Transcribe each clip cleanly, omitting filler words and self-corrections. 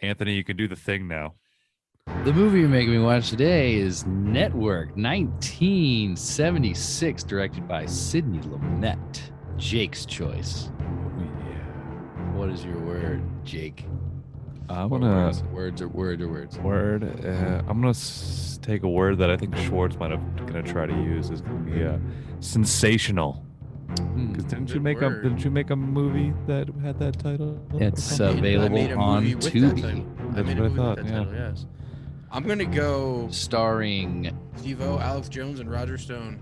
Anthony, you can do the thing now. The movie you're making me watch today is Network, 1976, directed by Sidney Lumet. Jake's choice. Yeah. What is your word, Jake? I'm gonna words. Word. I'm gonna take a word that I think Schwartz might have gonna try to use. Is gonna be sensational. Because didn't you make a movie that had that title? It's available on Tubi. I made a movie with that title. Yes. I'm gonna go starring Steve-O, Alex Jones, and Roger Stone.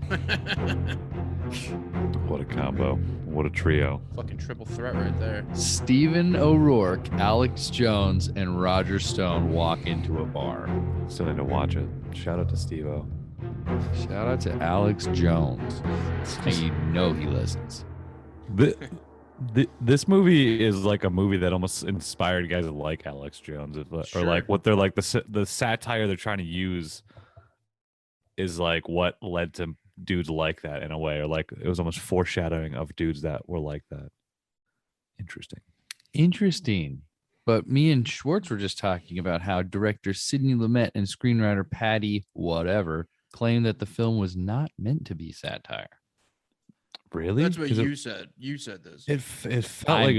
What a combo! What a trio! Fucking triple threat right there. Stephen O'Rourke, Alex Jones, and Roger Stone walk into a bar. Still need to watch it. Shout out to Steve-O. Shout out to Alex Jones. And you know he listens. This movie is like a movie that almost inspired guys like Alex Jones, or like what they're like the satire they're trying to use is like what led to dudes like that in a way, or like it was almost foreshadowing of dudes that were like that. Interesting. But me and Schwartz were just talking about how director Sidney Lumet and screenwriter Patty whatever claimed that the film was not meant to be satire. Really? That's what you said. You said this. It felt like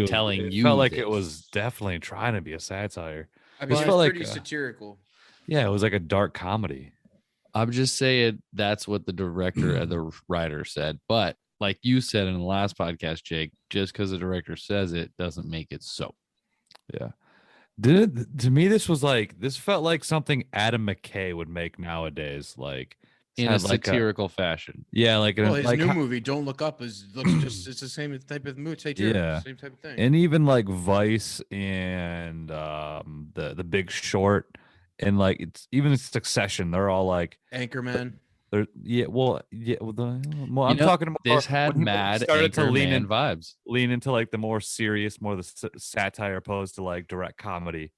it was definitely trying to be a satire. I mean, it was pretty satirical. Yeah, it was like a dark comedy. I'm just saying that's what the director and the writer said. But like you said in the last podcast, Jake, just because the director says it doesn't make it so. Yeah. To me, this felt like something Adam McKay would make nowadays, like in a satirical fashion. Yeah, like his new movie, Don't Look Up, it's the same type of movie. Yeah, same type of thing. And even like Vice and the Big Short. And like it's even Succession, they're all like Anchorman. I'm talking about this had mad started to lean into like the more serious, more the satire opposed to like direct comedy.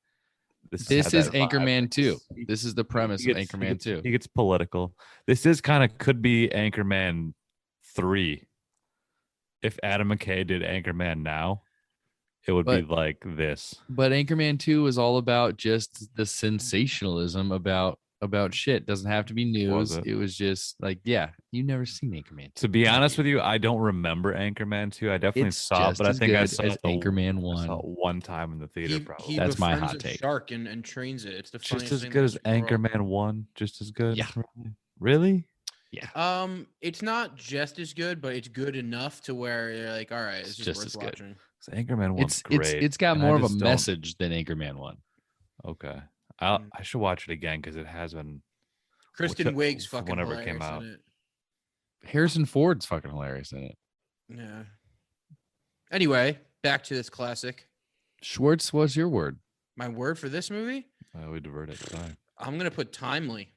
This is Anchorman 2. This is the premise of Anchorman 2. He gets political. This is could be Anchorman 3. If Adam McKay did Anchorman now, it would be like this. But Anchorman 2 is all about just the sensationalism about shit. Doesn't have to be news. It was just like, yeah, you never seen Anchorman 2. To be honest with you, I don't remember Anchorman 2. I definitely saw it, but I think I saw Anchorman 1. I saw it one time in the theater. Probably that's my hot take. Shark and trains it. It's the just as good as Anchorman 1. Just as good. Yeah. Really? Yeah. It's not just as good, but it's good enough to where you're like, all right, it's just worth watching. Anchorman 1's great. It's got more of a message than Anchorman 1. Okay. I should watch it again because it has been. Kristen Wiig's fucking whenever hilarious it came out. in it. Harrison Ford's fucking hilarious in it. Yeah. Anyway, back to this classic. Schwartz, what's your word? My word for this movie? We diverted. Sorry. I'm gonna put timely.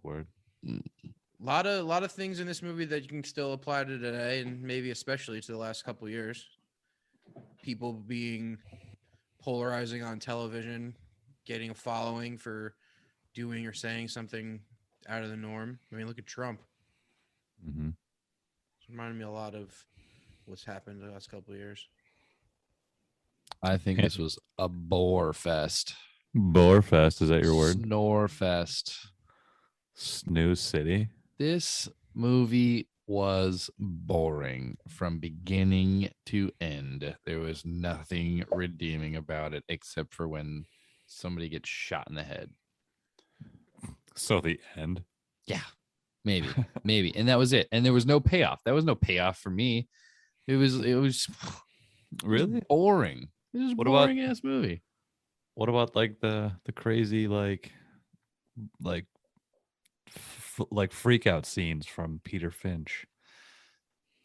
Word. A lot of things in this movie that you can still apply to today, and maybe especially to the last couple of years. People being polarizing on television, getting a following for doing or saying something out of the norm. I mean, look at Trump. Mm-hmm. It's reminded me a lot of what's happened the last couple of years. I think this was a bore fest. Bore fest, is that your word? Snore fest. Snooze City. This movie was boring from beginning to end. There was nothing redeeming about it except for when somebody gets shot in the head. So the end? Yeah, maybe. And that was it. And there was no payoff. That was no payoff for me. It was really boring. It was a boring ass movie. What about like the crazy like freak out scenes from Peter Finch?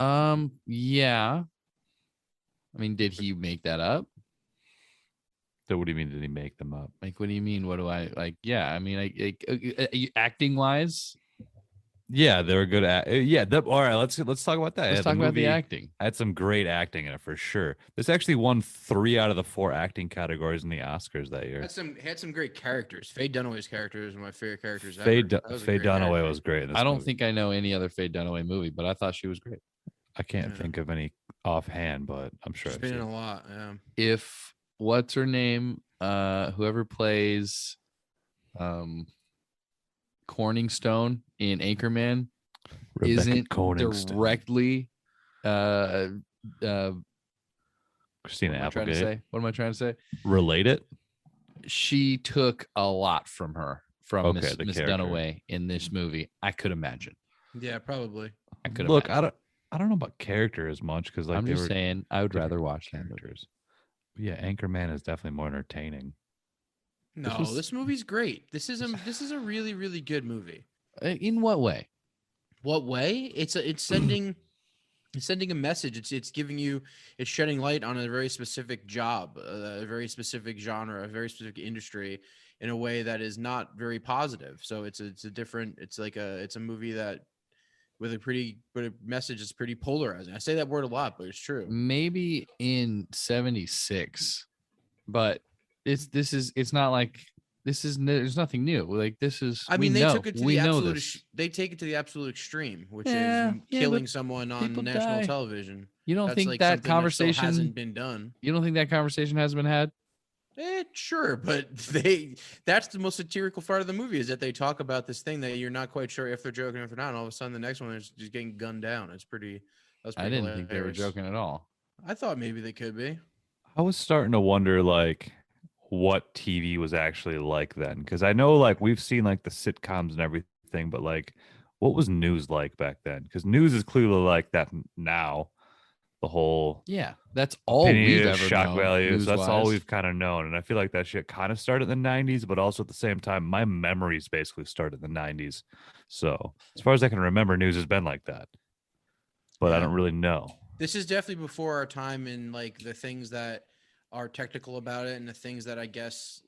Yeah. I mean, did he make that up? So what do you mean? Did he make them up? Like, what do you mean? What do I like? Yeah, I mean, acting wise. Yeah, they were good at. Yeah, all right. Let's talk about that. Let's talk about the acting. Had some great acting in it for sure. This actually won 3 out of the 4 acting categories in the Oscars that year. Had some great characters. Faye Dunaway's character is one of my favorite characters. Faye Dunaway was great. I don't think I know any other Faye Dunaway movie, but I thought she was great. I can't think of any offhand, but I'm sure she's been in a lot. Yeah. If what's her name? whoever plays Corningstone in Anchorman Rebecca isn't Koningstone. directly Christina what am I trying to Applegate. say? What am I trying to say? Relate it? She took a lot from her, from Okay, Miss the character. Dunaway in this movie. I could imagine. Yeah, probably. I could Look, imagine. I don't know about character as much because like I'm they just were saying I would different rather watch that movie. characters. But yeah, Anchorman is definitely more entertaining. No, This this movie's great. This is a really, really good movie. In what way? What way? It's sending a message. It's giving you, it's shedding light on a very specific job, a very specific genre, a very specific industry in a way that is not very positive. So it's a different, it's a movie that with a message that's pretty polarizing. I say that word a lot, but it's true. Maybe in 76, but it's not like there's nothing new. Like this is, I mean, they took it to we the know absolute. this. They take it to the absolute extreme, which Yeah, is yeah, killing but someone on people national die. television. You don't That's think like that something that still conversation hasn't been done. You don't think that conversation has been had? Sure, but that's the most satirical part of the movie is that they talk about this thing that you're not quite sure if they're joking or if they're not. And all of a sudden, the next one is just getting gunned down. That's pretty I didn't hilarious. think they were joking at all. I thought maybe they could be. I was starting to wonder like what TV was actually like then because I know like we've seen like the sitcoms and everything, but like what was news like back then? Because news is clearly like that now. The whole Yeah, that's all we've opinionated ever shock known. value. So that's all news-wise. we've kind of known. And I feel like that shit kind of started in the 90s, but also at the same time, my memories basically started in the 90s. So as far as I can remember, news has been like that. But I Yeah. don't really know. This is definitely before our time in like the things that are technical about it and the things that I guess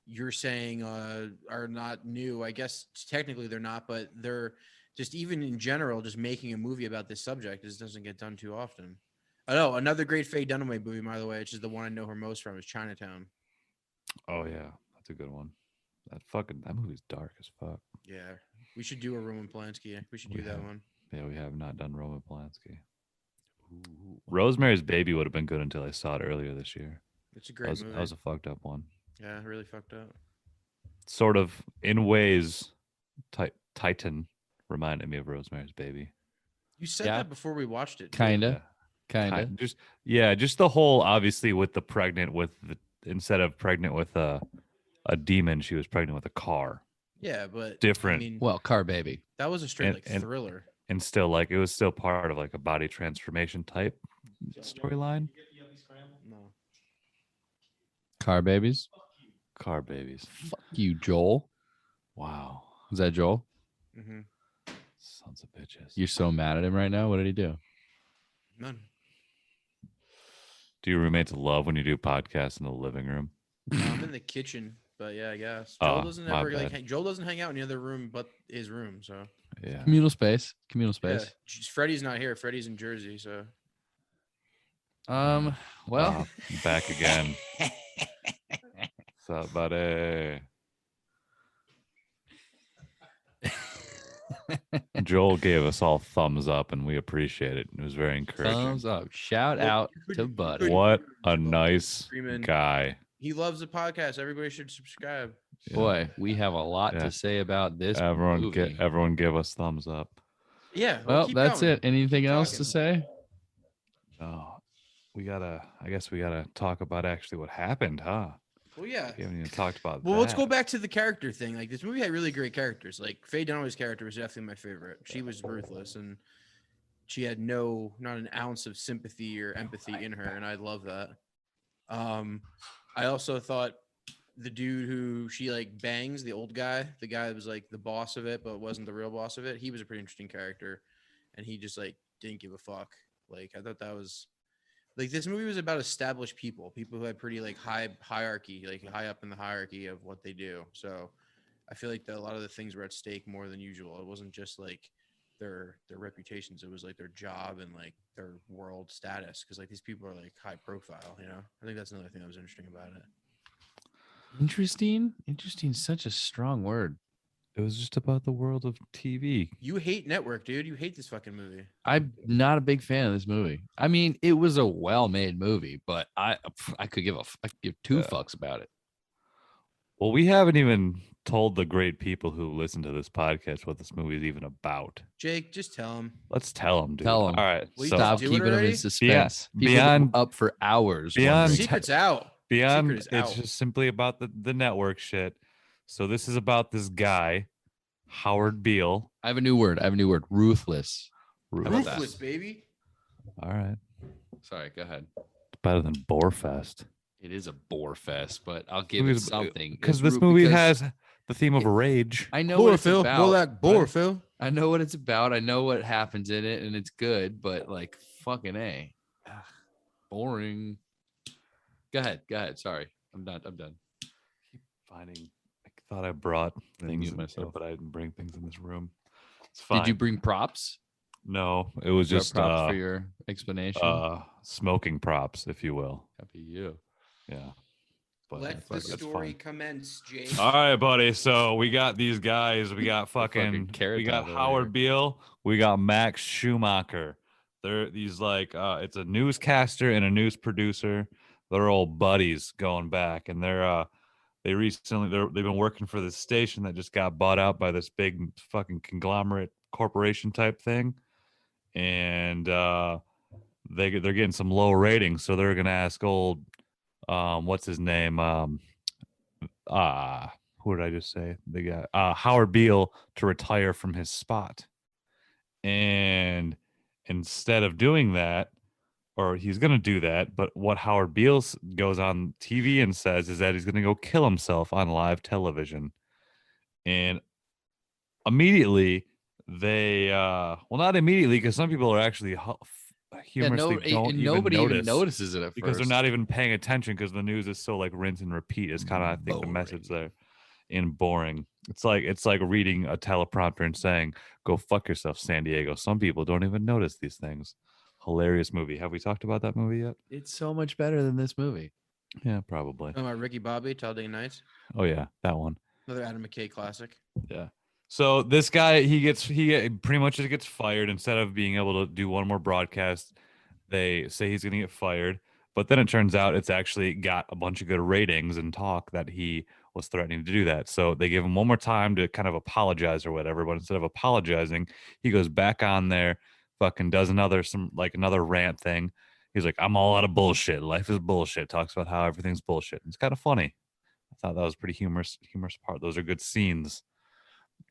you're saying are not new. I guess technically they're not, but they're just even in general, just making a movie about this subject. This doesn't get done too often. I know another great Faye Dunaway movie, by the way, which is the one I know her most from, is Chinatown. Oh yeah, that's a good one. That movie's dark as fuck. Yeah, we should do a Roman Polanski. We should do that one. Yeah, we have not done Roman Polanski. Ooh. Rosemary's Baby would have been good until I saw it earlier this year. It's a great movie. That was a fucked up one. Yeah, really fucked up. Sort of, in ways, Titan reminded me of Rosemary's Baby. You said that before we watched it. Kinda. Just the whole, obviously, with the pregnant with instead of pregnant with a demon, she was pregnant with a car. Yeah, but different. I mean, Well, Car Baby. that was a straight thriller. And still, like, it was still part of like a body transformation type storyline. No. Car Babies. Car Babies. Fuck you, Joel. Wow. Was that Joel? Mm-hmm. Sons of bitches. You're so mad at him right now. What did he do? None. Do your roommates love when you do podcasts in the living room? I'm in the kitchen, but yeah, I guess Joel doesn't my ever bad. Joel doesn't hang out in the other room but his room. So Yeah. Communal space. yeah. Freddie's not here. Freddie's in Jersey. So Well, Back again. What's up, buddy? Joel gave us all thumbs up, and we appreciate it. It was very encouraging. thumbs up. Shout out to Buddy. What a nice Freeman. guy. he loves the podcast. Everybody should subscribe. Yeah. Boy, we have a lot Yeah. to say about this Everyone, movie. everyone, give us thumbs up. Yeah. Well, keep that's going. it. Anything Keep else talking. to say? Oh, I guess we gotta talk about actually what happened, huh? Well, yeah. We haven't even talked about Well, that. let's go back to the character thing. Like this movie had really great characters. Like Faye Dunaway's character was definitely my favorite. She was ruthless and she had not an ounce of sympathy or empathy in her, and I love that. I also thought the dude who she like bangs, the old guy, the guy that was like the boss of it but wasn't the real boss of it, he was a pretty interesting character, and he just like didn't give a fuck. Like I thought that was like this movie was about established people who had pretty like high hierarchy, like high up in the hierarchy of what they do. So I feel like that a lot of the things were at stake more than usual. It wasn't just like their reputations, it was like their job and like their world status, because like these people are like high profile, you know. I think that's another thing that was interesting about it. Interesting. Interesting. Such a strong word. It was just about the world of TV. You hate Network, dude. You hate this fucking movie. I'm not a big fan of this movie. I mean, it was a well-made movie, but I could give two fucks about it. Well, we haven't even told the great people who listen to this podcast what this movie is even about. Jake, just tell him. Let's tell them, dude. Tell 'em. All right. Will you So Stop do it keeping them in already? suspense. People beyond- go up for hours. beyond- wondering. Secret's out. beyond, Secret is it's out. just simply about the network shit. So this is about this guy, Howard Beale. I have a new word. Ruthless. How about that? Ruthless, baby. All right. Sorry, go ahead. It's better than Borefest. It is a bore fest, but I'll give it something. Because It's this ru- movie because has the theme of rage. I know what it's More about. like bore, Phil. I know what it's about. I know what happens in it, and it's good. But like, fucking a, boring. Go ahead. Sorry, I'm done. Keep finding. I thought I brought I things, mute in myself. here, but I didn't bring things in this room. It's fine. Did you bring props? No, it was You brought just props for your explanation. smoking props, if you will. Happy you. Yeah. But Let the that's story fine. commence, Jake. All right, buddy. So we got these guys. We got fucking fucking. Carrot We got Top over Howard here. Beale. We got Max Schumacher. They're these like it's a newscaster and a news producer. They're old buddies going back, and they've been working for this station that just got bought out by this big fucking conglomerate corporation type thing, and they're getting some low ratings, so they're gonna ask old what's his name who did I just say? The guy Howard Beale to retire from his spot. And instead of doing that, or he's going to do that, but what Howard Beale goes on TV and says is that he's going to go kill himself on live television. And immediately they well, not immediately, because some people are actually humorously don't even nobody notice even notices it at because first. they're not even paying attention, because the news is so like rinse and repeat is kind of, I think, the Boring. message there. And boring. It's like reading a teleprompter and saying, "Go fuck yourself, San Diego." Some people don't even notice these things. Hilarious movie. Have we talked about that movie yet? It's so much better than this movie. Yeah, probably. Talking about Ricky Bobby, Talladega Nights. Oh yeah, that one. Another Adam McKay classic. Yeah. So this guy, he pretty much just gets fired. Instead of being able to do one more broadcast, they say he's going to get fired. But then it turns out it's actually got a bunch of good ratings and talk that he was threatening to do that. So they give him one more time to kind of apologize or whatever. But instead of apologizing, he goes back on there, fucking does another rant thing. He's like, "I'm all out of bullshit. Life is bullshit." Talks about how everything's bullshit. It's kind of funny. I thought that was pretty humorous part. Those are good scenes.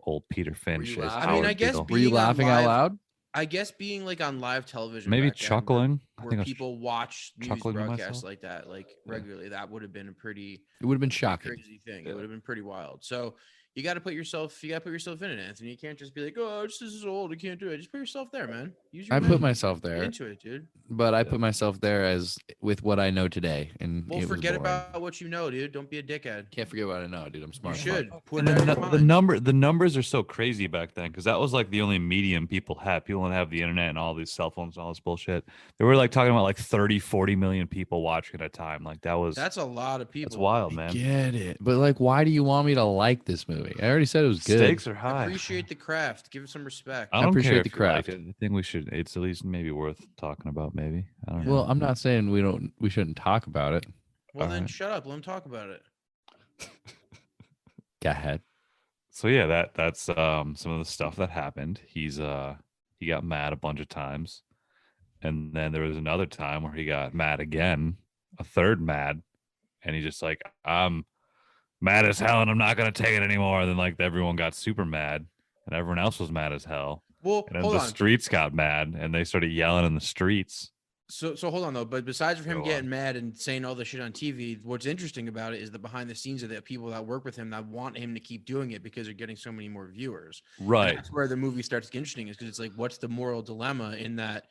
Old Peter Finch. you As laughing? I mean, Howard I guess Beale. Were you Being on laughing out live- loud? I guess being like on live television, Maybe back then, chuckling. I where think I was people watch news chuckling to broadcasts myself. like that, like Yeah. regularly, that would have been a pretty It would have been shocking. crazy thing. Yeah. It would have been pretty wild. So you got to put yourself in it, Anthony. You can't just be like, "Oh, this is old. I can't do it." Just put yourself there, man. Use your I put mind. myself Get there, into it, dude. but I Yeah. put myself there as with what I know today, and Well, it was forget boring. about what you know, dude. Don't be a dickhead. Can't forget what I know, dude. I'm You smart. should put And it out of your mind. the numbers are so crazy back then, because that was like the only medium people had. People didn't have the internet and all these cell phones and all this bullshit. They were like talking about like 30, 40 million people watching at a time. Like that's That's a lot of people. wild, man. Get it, but like, why do you want me to like this movie? I already said it was good. Stakes are high. Appreciate the craft. Give it some respect. I don't appreciate care the if you like craft. it. I think we should. It's at least maybe worth talking about. Maybe I don't know. Well, I'm not saying we shouldn't talk about it. Well, then Alright. shut up. Let him talk about it. Go ahead. So yeah, that's some of the stuff that happened. He got mad a bunch of times, and then there was another time where he got mad again, a third mad, and he just like, "I'm mad as hell and I'm not gonna take it anymore." And then like everyone got super mad, and everyone else was mad as hell, Well, and then hold the on. streets got mad, and they started yelling in the streets. So hold on though. But besides from him Go getting on. mad and saying all this shit on TV, what's interesting about it is the behind the scenes of the people that work with him that want him to keep doing it because they're getting so many more viewers. And Right. that's where the movie starts to get interesting, is because it's like, what's the moral dilemma in that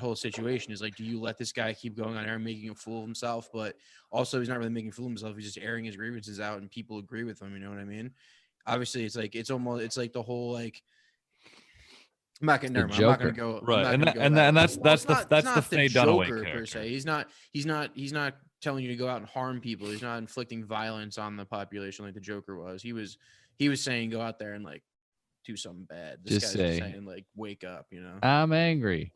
whole situation? Is like, do you let this guy keep going on air and making a fool of himself? But also, he's not really making a fool of himself. He's just airing his grievances out, and people agree with him. You know what I mean? Obviously, it's like it's like the whole like. I'm not gonna. The Never mind. I'm not gonna Joker. go. Right, I'm not and gonna go that's that way. that's It's the not- that's it's the not Faye Dunaway Joker per character. se. He's not telling you to go out and harm people. He's not inflicting violence on the population like the Joker was. He he was saying go out there and like do something bad. This Just guy's just say- saying like wake up, you know. I'm angry.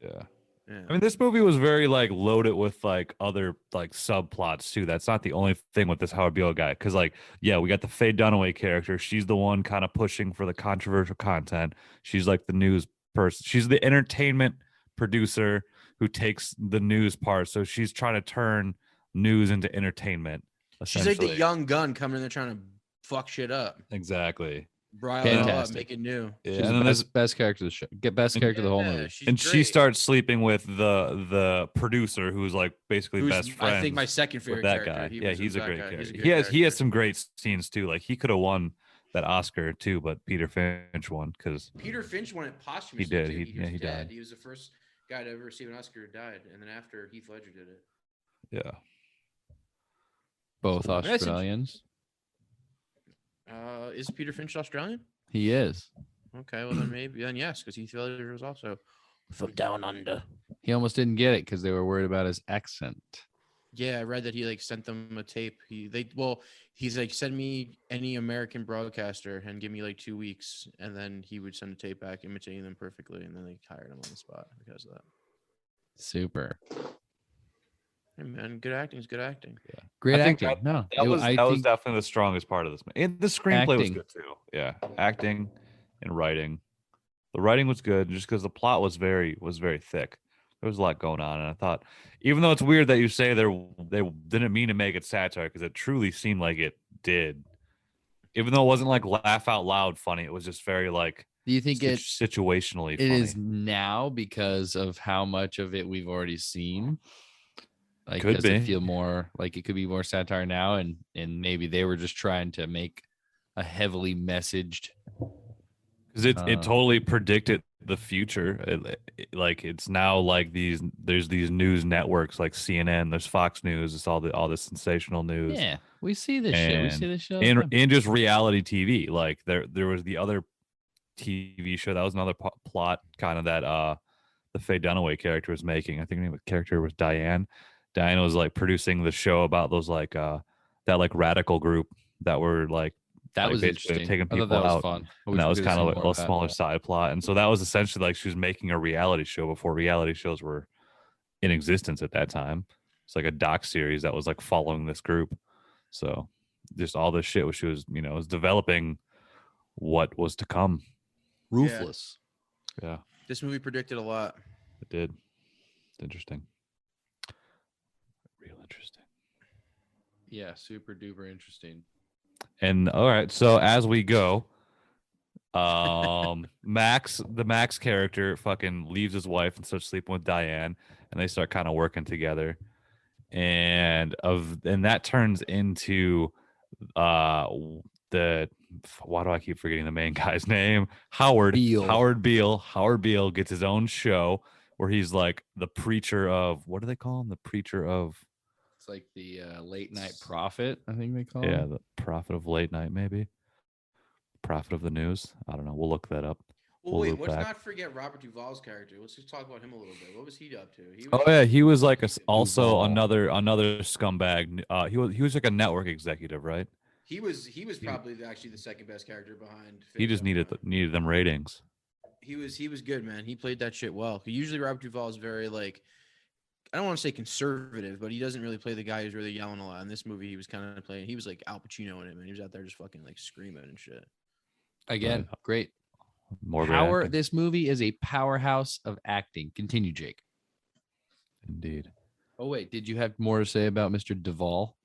Yeah. Yeah. I mean, this movie was very like loaded with like other like subplots too. That's not the only thing with this Howard Beale guy. Cause like, yeah, we got the Faye Dunaway character. She's the one kind of pushing for the controversial content. She's like the news person. She's the entertainment producer who takes the news part. So she's trying to turn news into entertainment. She's like the essentially. young gun coming in there trying to fuck shit up, Exactly. rile it all up, Fantastic. make it new. Yeah, She's and the then there's best character of the show. Get best character of the whole Yeah, movie. she's and she great. starts sleeping with the producer who's like basically Who's, best friends. I think my second favorite with that character. guy. He Yeah, was he's a that great guy. character. He's a He good has some great scenes too. Like he could have won that Oscar too, but Peter Finch won because Peter Finch won it posthumously. He did. Too. He- yeah, was he dead. died. He was the first guy to ever receive an Oscar who died, and then after Heath Ledger did it. yeah. Both That's interesting. Australians. Is Peter Finch Australian? He is. Okay, well then yes, because Heath Ledger was also from down under. He almost didn't get it because they were worried about his accent. Yeah, I read that he like sent them a tape. He's like, send me any American broadcaster and give me like 2 weeks, and then he would send a tape back imitating them perfectly, and then they hired him on the spot because of that. Super. Hey man, good acting is good acting. Great I think acting. No, That was I that was think definitely the strongest part of this. And the screenplay was Acting. good too. Yeah, acting and writing. The writing was good just because the plot was very thick. There was a lot going on, and I thought, even though it's weird that you say they didn't mean to make it satire, because it truly seemed like it did. Even though it wasn't like laugh out loud funny, it was just very like do you think it situationally it funny. is now because of how much of it we've already seen? Like, Could does it be. feel more like it could be more satire now, and maybe they were just trying to make a heavily messaged. Because it totally predicted the future. Like it's now like there's these news networks like CNN, there's Fox News, it's all the sensational news. Yeah, we see this shit. We see And this show. in just reality TV. Like there was the other TV show that was another plot kind of that the Faye Dunaway character was making. I think the name of the character was Diane. Diane was like producing the show about those like that like radical group that were like That was basically interesting. taking I thought people that was out. fun. I And wish that we was could've kind of seen like more a of that. smaller side plot. And so that was essentially like she was making a reality show before reality shows were in existence at that time. It's like a doc series that was like following this group. So just all this shit, she was, was developing what was to come. Ruthless. Yeah, This movie predicted a lot. it did. It's interesting. Real interesting. Yeah, super duper interesting. And all right, so as we go, Max, the Max character, fucking leaves his wife and starts sleeping with Diane, and they start kind of working together, and that turns into the why do I keep forgetting the main guy's name? Howard Beale. Howard Beale. Howard Beale gets his own show where he's like the preacher of, what do they call him? The preacher of, It's like the late night prophet, I think they call yeah, him. the prophet of late night, maybe prophet of the news. I don't know. We'll look that up. Well, We'll wait, loop let's back. not forget Robert Duvall's character. Let's just talk about him a little bit. What was he up to? Oh yeah, he was like also Duvall. another scumbag. He was like a network executive, right? He was probably actually the second best character behind. He Faye just Dunaway. needed them ratings. He was good, man. He played that shit well. Usually Robert Duvall is very like, I don't want to say conservative, but he doesn't really play the guy who's really yelling a lot. In this movie, he was kind of playing. He was like Al Pacino in it, man. He was out there just fucking like screaming and shit. Again, great. More great Power. acting. This movie is a powerhouse of acting. Continue, Jake. Indeed. Oh wait, did you have more to say about Mr. Duvall?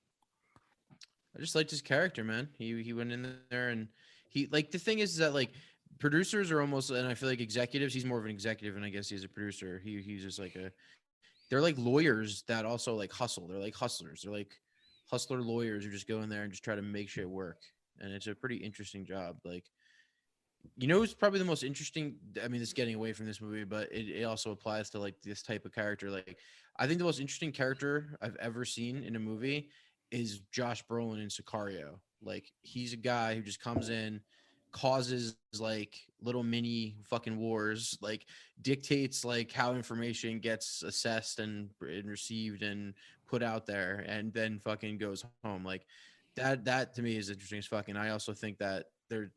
I just liked his character, man. He went in there and he like the thing is that like producers are almost, and I feel like executives. He's more of an executive, and I guess he's a producer. He's just like they're like lawyers that also like hustle. They're like hustlers. They're like hustler lawyers who just go in there and just try to make shit work. And it's a pretty interesting job. Like, it's probably the most interesting. I mean, it's getting away from this movie, but it also applies to like this type of character. Like, I think the most interesting character I've ever seen in a movie is Josh Brolin in Sicario. Like, he's a guy who just comes in, causes like little mini fucking wars, like dictates like how information gets assessed and received and put out there, and then fucking goes home. Like, That to me is interesting as fuck. And I also think that they're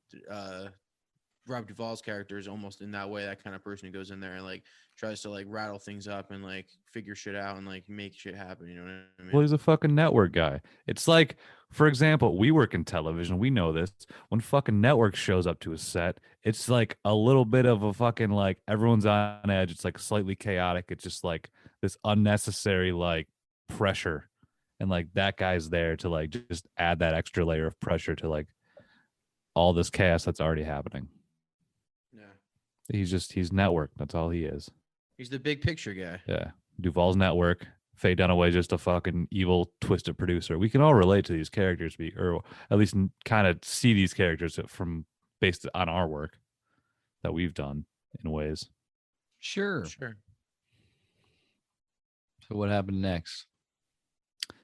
Rob Duvall's character is almost in that way, that kind of person who goes in there and like tries to like rattle things up and like figure shit out and like make shit happen. You know what I mean? Well, he's a fucking network guy. It's like, for example, we work in television. We know this. When fucking network shows up to a set, it's like a little bit of a fucking like everyone's on edge. It's like slightly chaotic. It's just like this unnecessary like pressure. And like that guy's there to like just add that extra layer of pressure to like all this chaos that's already happening. Yeah. He's network. That's all he is. He's the big picture guy. Yeah. Duvall's network. Faye Dunaway just a fucking evil, twisted producer. We can all relate to these characters, or at least kind of see these characters from based on our work that we've done in ways. Sure. Sure. So what happened next?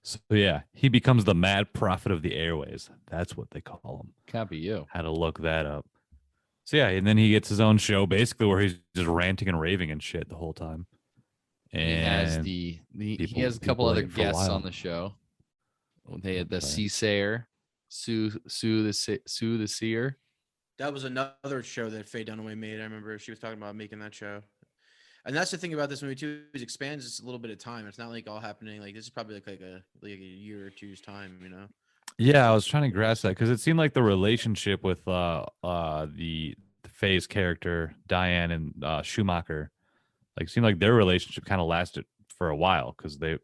So yeah, he becomes the mad prophet of the airways. That's what they call him. Can't be you. Had to look that up. So yeah, and then he gets his own show basically where he's just ranting and raving and shit the whole time. And he has he has a couple other guests on the show. They had the Seasayer, Sue the Seer. That was another show that Faye Dunaway made. I remember she was talking about making that show. And that's the thing about this movie too, is it expands just a little bit of time. It's not like all happening like this is probably like a year or two's time, you know. Yeah, I was trying to grasp that because it seemed like the relationship with the Faye's character Diane and Schumacher, like seemed like their relationship kind of lasted for a while because they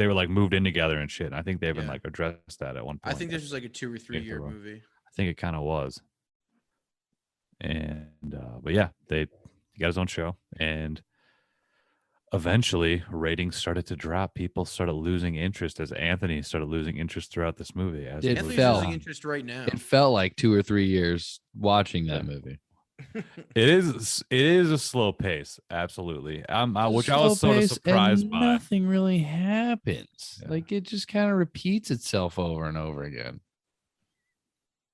were like moved in together and shit. And I think they even like addressed that at one point. I think this was like a 2 or 3 year movie. I think it kind of was. And but yeah, he got his own show, and eventually ratings started to drop. People started losing interest as Anthony started losing interest throughout this movie. Anthony's losing interest right now. It felt like 2 or 3 years watching that movie. It is a slow pace, absolutely. Which I was sort of surprised by. Nothing really happens. Yeah. Like it just kind of repeats itself over and over again.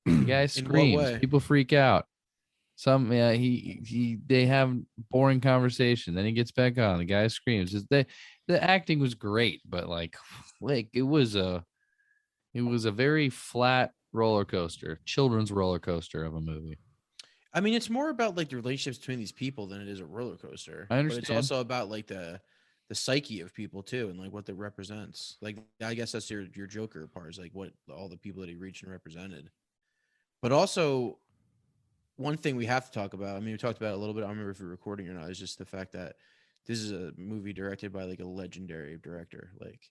The guy screams, people freak out. They have boring conversation. Then he gets back on. The guy screams. The acting was great, but like it was a very flat roller coaster, children's roller coaster of a movie. I mean, it's more about like the relationships between these people than it is a roller coaster. I understand. But it's also about like the psyche of people too, and like what that represents. Like I guess that's your Joker part is like what all the people that he reached and represented. But also, one thing we have to talk about, I mean, we talked about it a little bit, I don't remember if we're recording or not, is just the fact that this is a movie directed by like a legendary director. Like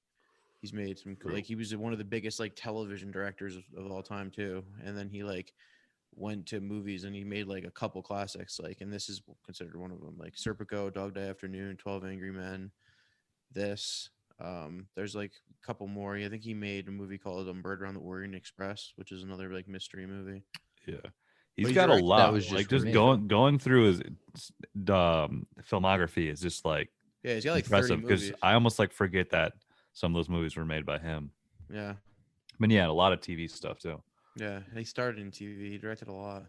he's made some, like he was one of the biggest like television directors of all time too. And then he like went to movies and he made like a couple classics, like, and this is considered one of them, like Serpico, Dog Day Afternoon, 12 Angry Men. There's like a couple more. I think he made a movie called Murder on the Orient Express, which is another like mystery movie. Yeah. He's got a lot. Like just going through his filmography is just like he's got like impressive because I almost like forget that some of those movies were made by him. Yeah, but yeah, a lot of TV stuff too. Yeah, he started in TV. He directed a lot.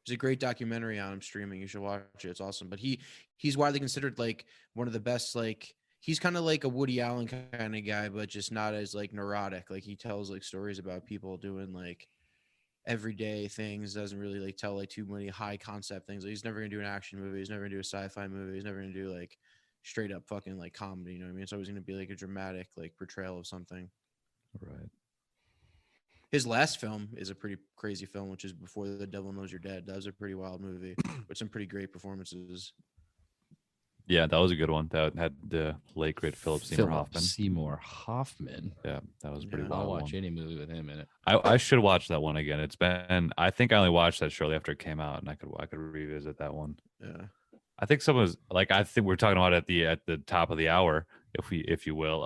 There's a great documentary on him streaming. You should watch it. It's awesome. But he's widely considered like one of the best. Like he's kind of like a Woody Allen kind of guy, but just not as like neurotic. Like he tells like stories about people doing like everyday things, doesn't really like tell like too many high concept things. Like, he's never gonna do an action movie, he's never gonna do a sci-fi movie, he's never gonna do like straight up fucking like comedy, you know what I mean? It's always gonna be like a dramatic like portrayal of something. Right. His last film is a pretty crazy film, which is Before the Devil Knows You're Dead. That was a pretty wild movie with some pretty great performances. Yeah, that was a good one. That had the late great Philip Seymour Hoffman. Yeah, that was a pretty wild. I'll watch any movie with him in it. I should watch that one again. It's been, I think I only watched that shortly after it came out, and I could revisit that one. Yeah, I think someone's like, I think we're talking about at the top of the hour, if you will.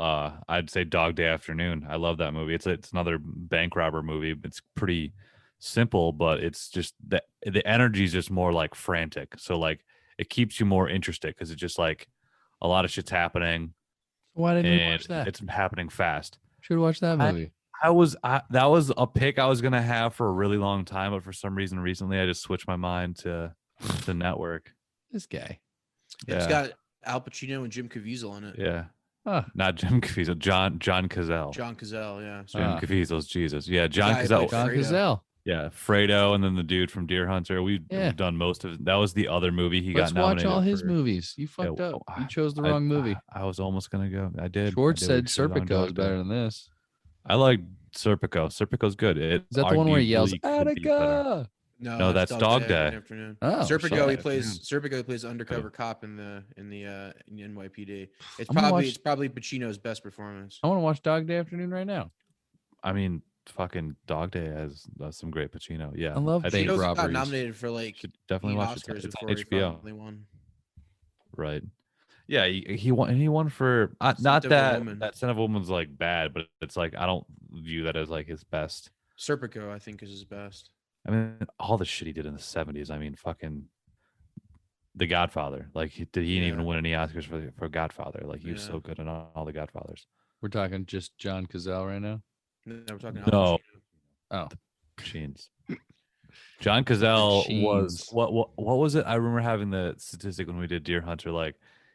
I'd say Dog Day Afternoon. I love that movie. It's another bank robber movie. It's pretty simple, but it's just the energy is just more like frantic. So like it keeps you more interested because it's just like a lot of shit's happening. Why didn't you watch that? It's happening fast. Should watch that movie. That was a pick I was gonna have for a really long time, but for some reason recently I just switched my mind to Network. This guy. It's got Al Pacino and Jim Caviezel in it. Yeah. Huh. Not Jim Caviezel. John Cazale. John Cazale, yeah. So Jim Ah. Caviezel's Jesus. Yeah, John guy who played Cazale. John Fredo. Cazale. Yeah, Fredo, and then the dude from Deer Hunter. We've Yeah. done most of. That was the other movie he Let's got watch nominated all his for. movies. You fucked up. You chose the I- wrong movie. I was almost gonna go. I did. Schwartz I said did. We chose on Serpico is Dog better Day. than this. I like Serpico. Serpico's good. It Is that the one where he yells, arguably could be better. Attica? No, that's Dog Day. Afternoon. Oh, Serpico, sorry. Serpico plays undercover cop in the NYPD. It's I'm gonna watch- probably Pacino's best performance. I want to watch Dog Day Afternoon right now. I mean, fucking Dog Day has some great Pacino. Yeah, I love think bank Pacino's got robberies. nominated for like should definitely 8 watch it. Oscars It's on before he HBO, finally won. right? Yeah, he won. And he won for not Scent of a that Woman. that Son of a Woman's like bad, but it's like I don't view that as like his best. Serpico, I think, is his best. I mean, all the shit he did in the '70s. I mean, fucking The Godfather. Like, he didn't even win any Oscars for Godfather. Like, he was so good in all the Godfathers. We're talking just John Cazale right now. No, we're talking No. Al Pacino. Oh, Machines. John Cazale was Machines. what was it? I remember having the statistic when we did Deer Hunter. Like,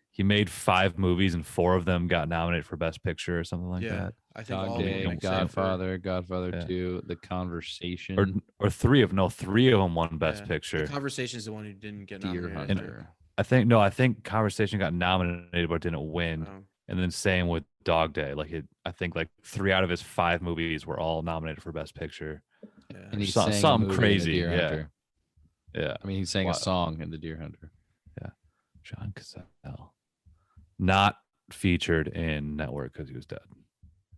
he made 5 movies and 4 of them got nominated for Best Picture or something like Yeah, that. I think all Dog of them Day, except for- Godfather, Godfather Yeah. 2, The Conversation, Or 3 of them won Best Yeah. Picture. The Conversation is the one who didn't get Deer nominated. Hunter. I think Conversation got nominated but didn't win. Oh. And then same with Dog Day. I think 3 out of his 5 movies were all nominated for Best Picture. Yeah. And he Some- sang a something movie in The crazy, Deer yeah. Hunter. Yeah. I mean, he sang Wow. a song in The Deer Hunter. John Cazale. Not featured in Network because he was dead.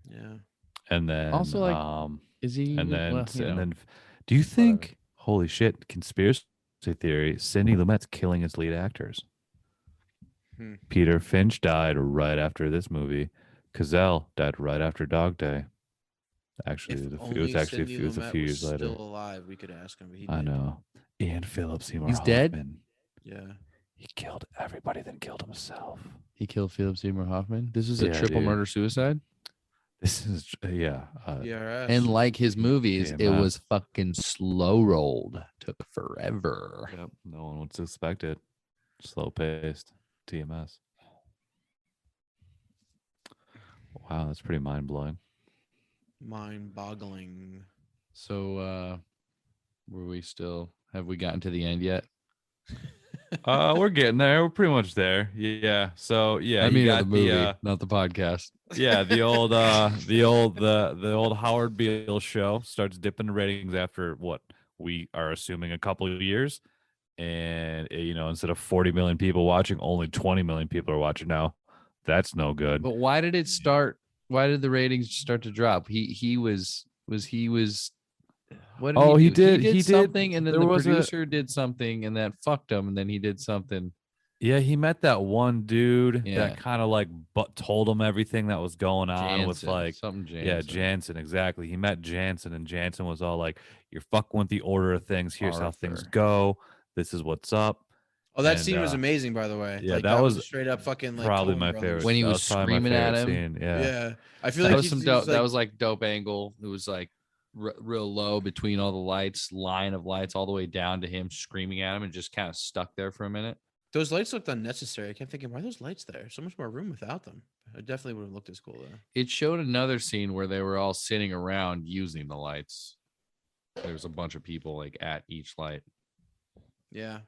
Yeah. And then Also, Is he? and then well, you and know, then do you think holy shit, conspiracy theory, Sidney Lumet's killing his lead actors? Peter Finch died right after this movie. Cazale died right after Dog Day. Actually, If it only was actually Sidney it was a Lumet few was years later. Still alive, we could ask him. But he I didn't. know. Ian Philip Seymour He's dead? Hoffman. Yeah. He killed everybody, then killed himself. he killed Philip Seymour Hoffman. This is a Yeah, triple dude. murder suicide. This is PRS. And like his movies, it EMF. was fucking slow rolled. Took forever. Yep, no one would suspect it. Slow paced. TMS. Wow, that's pretty mind blowing. mind-boggling. So, were we still? Have we gotten to the end yet? We're getting there. We're pretty much there. Yeah. So yeah, I mean, you the got movie, not the podcast. yeah, the old Howard Beale show starts dipping ratings after what we are assuming a couple of years, and instead of 40 million people watching, only 20 million people are watching now. That's no good. But why did it start? Why did the ratings start to drop? He was. What did Oh, he he do? did- he did- something, and then there the was a- producer did something, and that fucked him, and then he did something. Yeah, he met that one dude Yeah. that kind of told him everything that was going on with Jansen, something Jansen. yeah, Jansen, exactly. He met Jansen, and Jansen was all like, "You're fucking with the order of things. Here's how things Arthur. go. This is what's up." Oh, that And, scene was amazing, by the way. yeah, that was straight up fucking like Probably Coen my Brothers. favorite. When he that was probably my screaming at favorite him. scene. Yeah. Yeah, I feel That like was he's- some he's dope. That like- was like dope angle. It was like real low between all the lights, line of lights, all the way down to him screaming at him, and just kind of stuck there for a minute. those lights looked unnecessary. I kept thinking, why are those lights there? So much more room without them. It definitely would have looked as cool though. It showed another scene where they were all sitting around using the lights. There's a bunch of people like at each light. Yeah,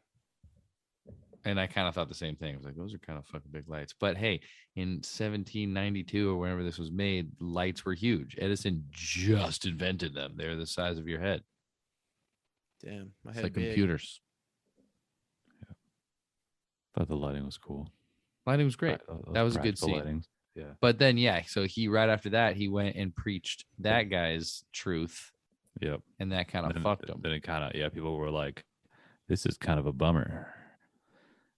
And I kind of thought the same thing. I was like, those are kind of fucking big lights. But hey, in 1792 or whenever this was made, lights were huge. Edison just invented them. They're the size of your head. damn, my It's head like big. computers. Thought the lighting was cool. Lighting was great. That was a good practical scene. lighting. Yeah. But then, yeah, so he right after that, he went and preached that guy's truth, Yep. and that kind of Then- fucked him. Then it kind of people were like, "This is kind of a bummer."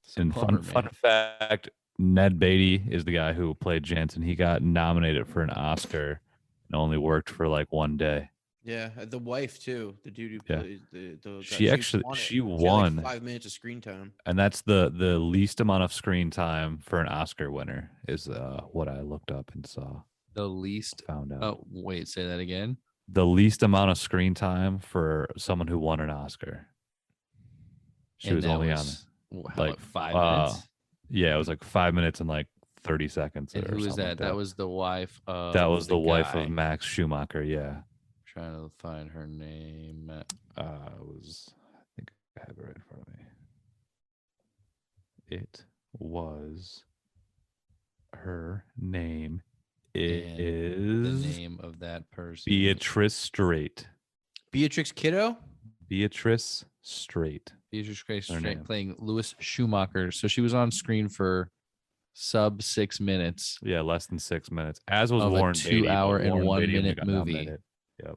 It's a And bummer, fun man. fact: Ned Beatty is the guy who played Jansen. He got nominated for an Oscar and only worked for like one day. Yeah, the wife too. The dude who Yeah. plays the guy, She won it. actually- she She had, like, won. 5 minutes of screen time. And that's the least amount of screen time for an Oscar winner is what I looked up and saw. The least. Found out Oh, wait, say that again. the least amount of screen time for someone who won an Oscar. She And was that only was, how, like, like 5 uh, minutes. Yeah, it was like 5 minutes and like 30 seconds. And or who was something that? like That was the wife of that was the wife guy. of Max Schumacher. Yeah. Trying to find her name. I think I have it right in front of me. It was her name And is the name of that person. Beatrice Straight. Beatrix Kiddo. Beatrice Straight. Beatrice Grace Her Straight name. playing Louis Schumacher. So she was on screen for sub 6 minutes Yeah, less than 6 minutes. As was of Warren a Beatty. 2 hour but and Warren 1 Beatty only minute got movie. nominated. Yep.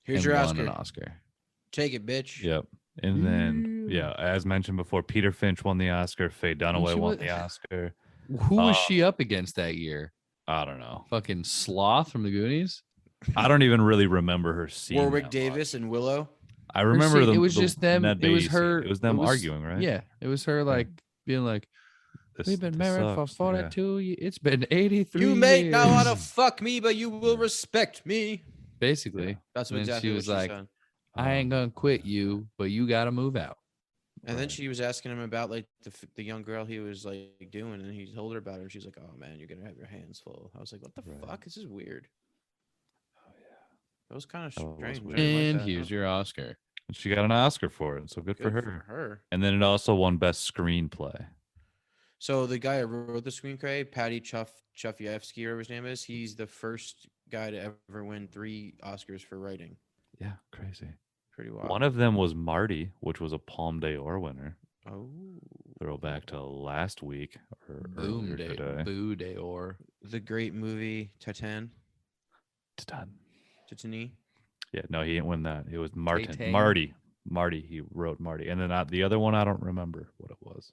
Here's and your won Oscar. an Oscar. Take it, bitch. Yep. And then, as mentioned before, Peter Finch won the Oscar. Faye Dunaway she won was- the Oscar. Who was she up against that year? I don't know. Fucking Sloth from the Goonies? I don't even really remember her scene. Warwick that Davis much. and Willow. I remember Scene, them. it was just them. Ned It was Beatty scene. her. It was them arguing, right? Yeah. It was her like being like, we've been This married for sucks. 42 years. It's been 83 You years. may not want to fuck me, but you will respect me. Basically. Yeah. That's And then exactly she what was she like, said. I ain't going to quit you, but you got to move out. And then she was asking him about like the young girl he was like doing, and he told her about her. And she's like, "Oh man, you're gonna have your hands full." I was like, "What the fuck? This is weird." Oh yeah. That was kind of That was strange. weird. I didn't like And that. here's your Oscar. She got an Oscar for it, so good for her. And then it also won Best Screenplay. So the guy who wrote the screenplay, Patty Chufyevsky, whatever his name is, he's the first guy to ever win 3 Oscars for writing. Yeah, crazy. Pretty wild. One of them was Marty, which was a Palme d'Or winner. Oh. Throwback to last week or Boom earlier day, today. boo day, or The great movie Titan. Titani. Yeah, no, he didn't win that. It was Martin. Tay-Tay. Marty. He wrote Marty. And then the other one, I don't remember what it was.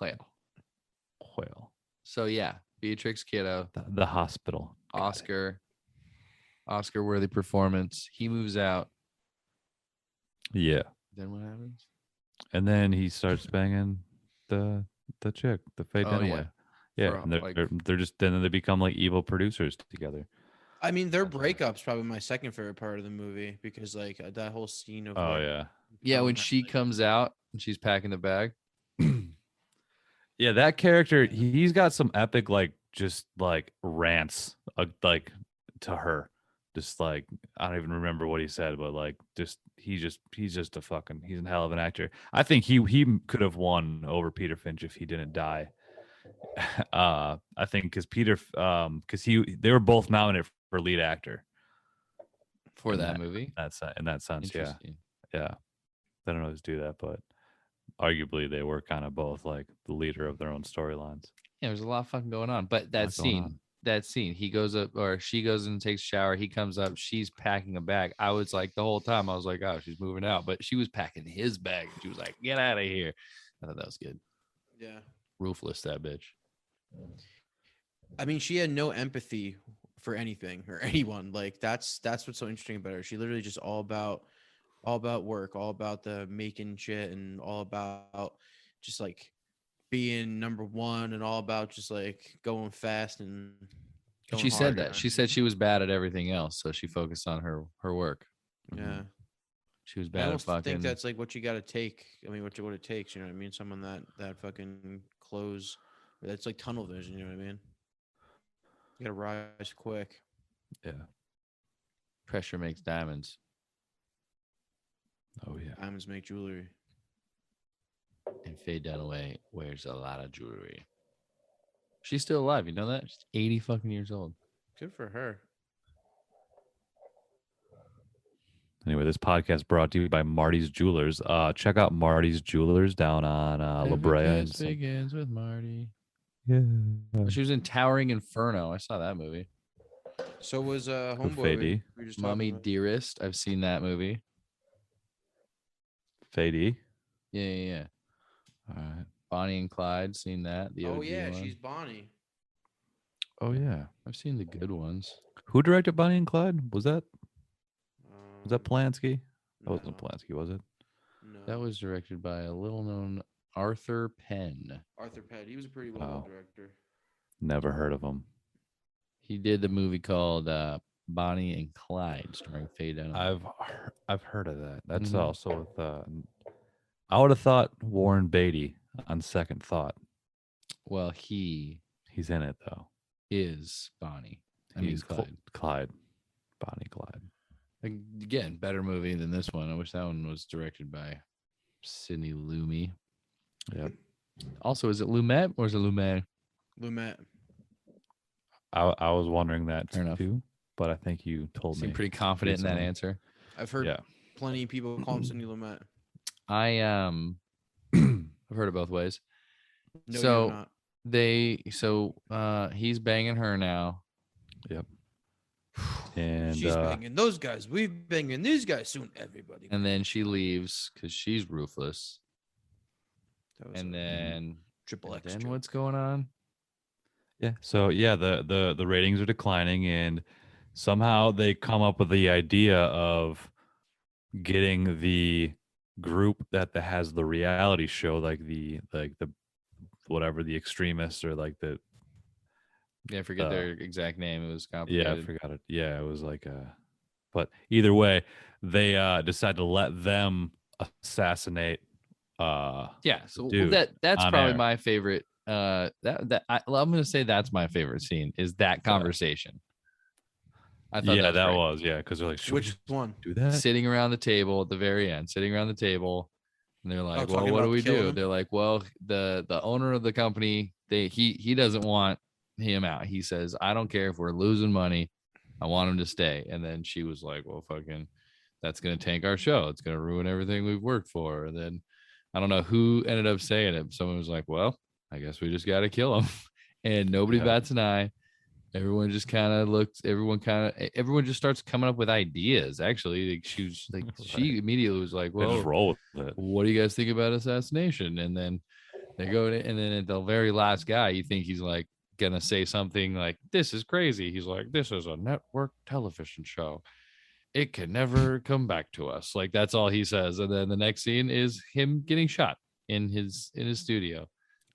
Whale. So yeah, Beatrix Kiddo, The hospital. Oscar worthy performance. He moves out. Yeah. Then what happens? And then he starts banging the chick, the Faye Dunaway. Yeah. For, And they're just then they become like evil producers together. I mean, their breakup's probably my second favorite part of the movie because like that whole scene of Oh like, yeah. Yeah, when she comes out and she's packing the bag. Yeah, that character, he's got some epic like just like rants like to her. Just like I don't even remember what he said, but like he's just a fucking he's a hell of an actor. I think he could have won over Peter Finch if he didn't die. I think because they were both nominated for lead actor For in that movie. in that sense, yeah. Interesting. Yeah. They don't always do that, but arguably they were kind of both like the leader of their own storylines. Yeah, there's a lot of fucking going on. But Lot going on. that scene, he goes up or she goes and takes a shower. He comes up, she's packing a bag. I was like, the whole time I was like, oh, she's moving out. But she was packing his bag. She was like, get out of here. I thought that was good. Yeah. Ruthless, that bitch. I mean, she had no empathy for anything or anyone. Like that's what's so interesting about her. She literally just all about work, all about the making shit, and all about just like being number one, and all about just like going fast and. Going She said hard. that. She said she was bad at everything else, so she focused on her work. Yeah. She was I bad at don't fucking. think that's like what you got to take. I mean, what it takes, you know what I mean? Someone that fucking close. That's like tunnel vision, you know what I mean? You got to rise quick. Yeah. Pressure makes diamonds. Oh yeah. Diamonds make jewelry. And Faye Dunaway wears a lot of jewelry. She's still alive. You know that? She's 80 fucking years old. Good for her. Anyway, this podcast brought to you by Marty's Jewelers. Check out Marty's Jewelers down on La Brea. And begins with Marty. yeah. She was in Towering Inferno. I saw that movie. So was Faye Homeboy. D. We were just talking Mommy about. Dearest. I've seen that movie. Faye D. Yeah. All right. Bonnie and Clyde. Seen that. The Oh OG yeah, one. she's Bonnie. Oh yeah. I've seen the good ones. Who directed Bonnie and Clyde? Was that Polanski? That No, wasn't Polanski, was it? No. That was directed by a little-known Arthur Penn. Arthur Pett. He was a pretty well-known director. Never heard of him. He did the movie called Bonnie and Clyde, starring Faye Dunaway. I've heard of that. That's Mhm. also with. I would have thought Warren Beatty on second thought. Well, he He's in it though. is Bonnie. I mean, He's Clyde. Clyde. Bonnie Clyde. Again, better movie than this one. I wish that one was directed by Sidney Lumet. Yep. Also, is it Lumet or is it Lumet? Lumet. I was wondering that Fair enough. too, but I think you told me. Seem pretty confident in that recently. answer. I've heard Yeah. plenty of people call him Sidney Lumet. I I've heard it both ways. No, So- you're not. He's banging her now. Yep. And She's banging those guys. We're banging these guys soon. Everybody. And then she leaves because she's ruthless. That was And a then, triple X. then joke. what's going on? yeah, so yeah, the ratings are declining, and somehow they come up with the idea of getting the group that has the reality show, like the whatever, the extremists, or like the Yeah, I forget their exact name. It was complicated. yeah, I forgot it. Yeah, it was like but either way, they decide to let them assassinate Yeah, so dude that's on probably air. my favorite. I'm gonna say that's my favorite scene is that conversation. I thought yeah, that that was was yeah, because they're like, should we Which one? do great. that? Sitting around the table at the very end, sitting around the table, and they're like, "Well, talking what do about we killing do?" him? They're like, "Well, the owner of the company, he doesn't want him out. He says, I don't care if we're losing money, I want him to stay." And then she was like, "Well, fucking, that's gonna tank our show. It's gonna ruin everything we've worked for." And then I don't know who ended up saying it. Someone was like, "Well, I guess we just got to kill him," and nobody Yeah. bats an eye. Everyone just kind of looks. Everyone just starts coming up with ideas. Actually, like she Right. immediately was like, They just "Well, roll with it. what do you guys think about assassination?" And then they go and then at the very last guy, you think he's like gonna say something like, "This is crazy." He's like, "This is a network television show. It can never come back to us." Like that's all he says. And then the next scene is him getting shot in his studio.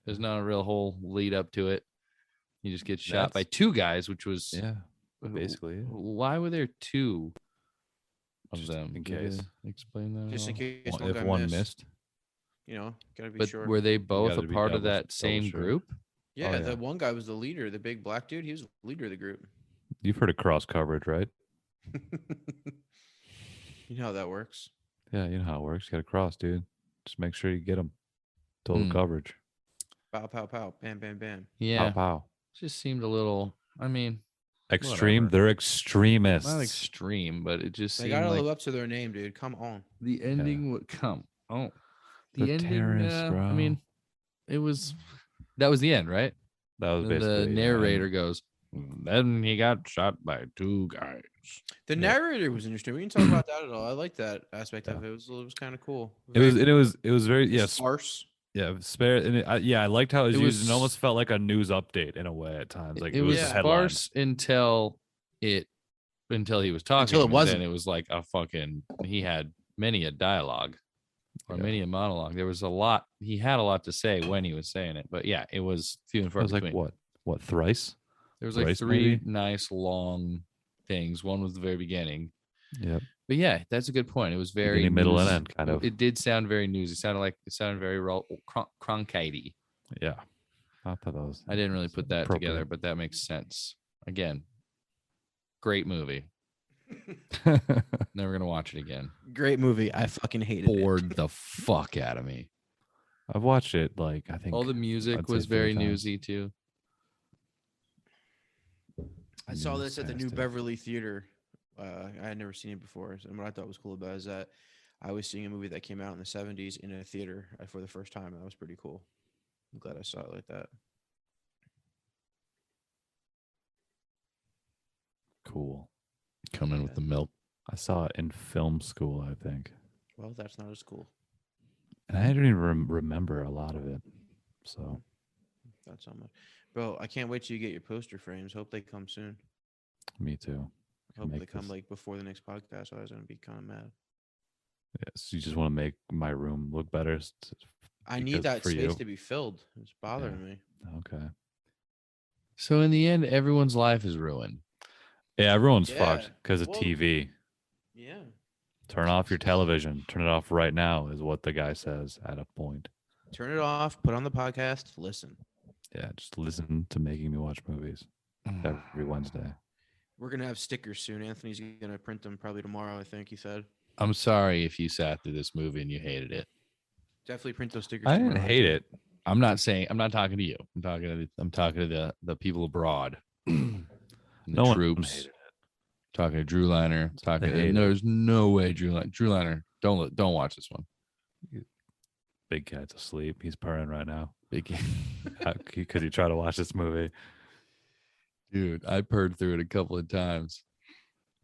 There's not a real whole lead up to it. He just gets shot by That's- two guys, which was Yeah, basically. Yeah. Why were there two of Just them? in Did they case. explain that. Just at in all? case If guy one missed. missed, You know, gotta be But sure. were they both gotta a be part of double- that same double sure. group? Yeah, yeah. the one guy was the leader, the big black dude. He was the leader of the group. you've heard of cross coverage, right? You know how that works. Yeah, you know how it works. You got to cross, dude. Just make sure you get them. Total Hmm. coverage. Pow, pow, pow. Bam, bam, bam. Yeah, Pow, pow. just seemed a little. I mean, Extreme. Whatever. They're extremists. not extreme, but it just They seemed gotta like live up to their name, dude. Come on. the ending would come. Oh, the They're ending. terrorists, I bro. mean, it was. That was the end, right? That was And basically the yeah, narrator goes. Then he got shot by two guys. The narrator was interesting. We can talk about that at all. I like that aspect of it. It was kind of cool. It was very yes sparse. yeah spare and I liked how it was It used. was- It almost felt like a news update in a way at times. Like it was Yeah. just headlines. sparse until he was talking. Until it and wasn't. Then it was like a fucking. He had many a dialogue, or Yeah. many a monologue. There was a lot. He had a lot to say when he was saying it. But yeah, it was few and It far was like between. what thrice? There was like thrice, three maybe? nice long things. One was the very beginning. Yep. But yeah, that's a good point. It was very Beginning, middle, and news- end, kind of. It did sound very newsy. It sounded very Cronkite-y. Yeah. I thought that was. I didn't really put that together, appropriate. but that makes sense. Again, great movie. Never gonna watch it again. Great movie. I fucking hated it. Bored the fuck out of me. I've watched it like I think All the music I'd say was 3 very times. newsy too. I saw this at the New Fantastic. Beverly Theater. I had never seen it before. And what I thought was cool about it is that I was seeing a movie that came out in the 70s in a theater for the first time. And that was pretty cool. I'm glad I saw it like that. Cool. Coming with the milk. I saw it in film school, I think, Well, that's not as cool. and I didn't even remember a lot of it. So That's how much. Bro, I can't wait till you get your poster frames. Hope they come soon. me too. Hope they make come this- like before the next podcast. Otherwise, I'm gonna be kind of mad. Yes, you just want to make my room look better. I need Because that for space you. to be filled. It's bothering me. Okay. So in the end, everyone's life is ruined. Yeah, everyone's Yeah. fucked because of Well- TV. Yeah. Turn off your television. Turn it off right now is what the guy says at a point. Turn it off. Put on the podcast. Listen. Yeah, just listen to Making Me Watch Movies every Wednesday. We're gonna have stickers soon. Anthony's gonna print them probably tomorrow. I think he said. I'm sorry if you sat through this movie and you hated it. Definitely print those stickers. I tomorrow, didn't hate Anthony. it. I'm not talking to you. I'm talking to the people abroad. And the No one troops. hated it. Talking to Drew Liner. I hate it. There's no way Drew Liner. Don't watch this one. Big cat's asleep. He's purring right now. Big Could you try to watch this movie? dude. I purred through it a couple of times.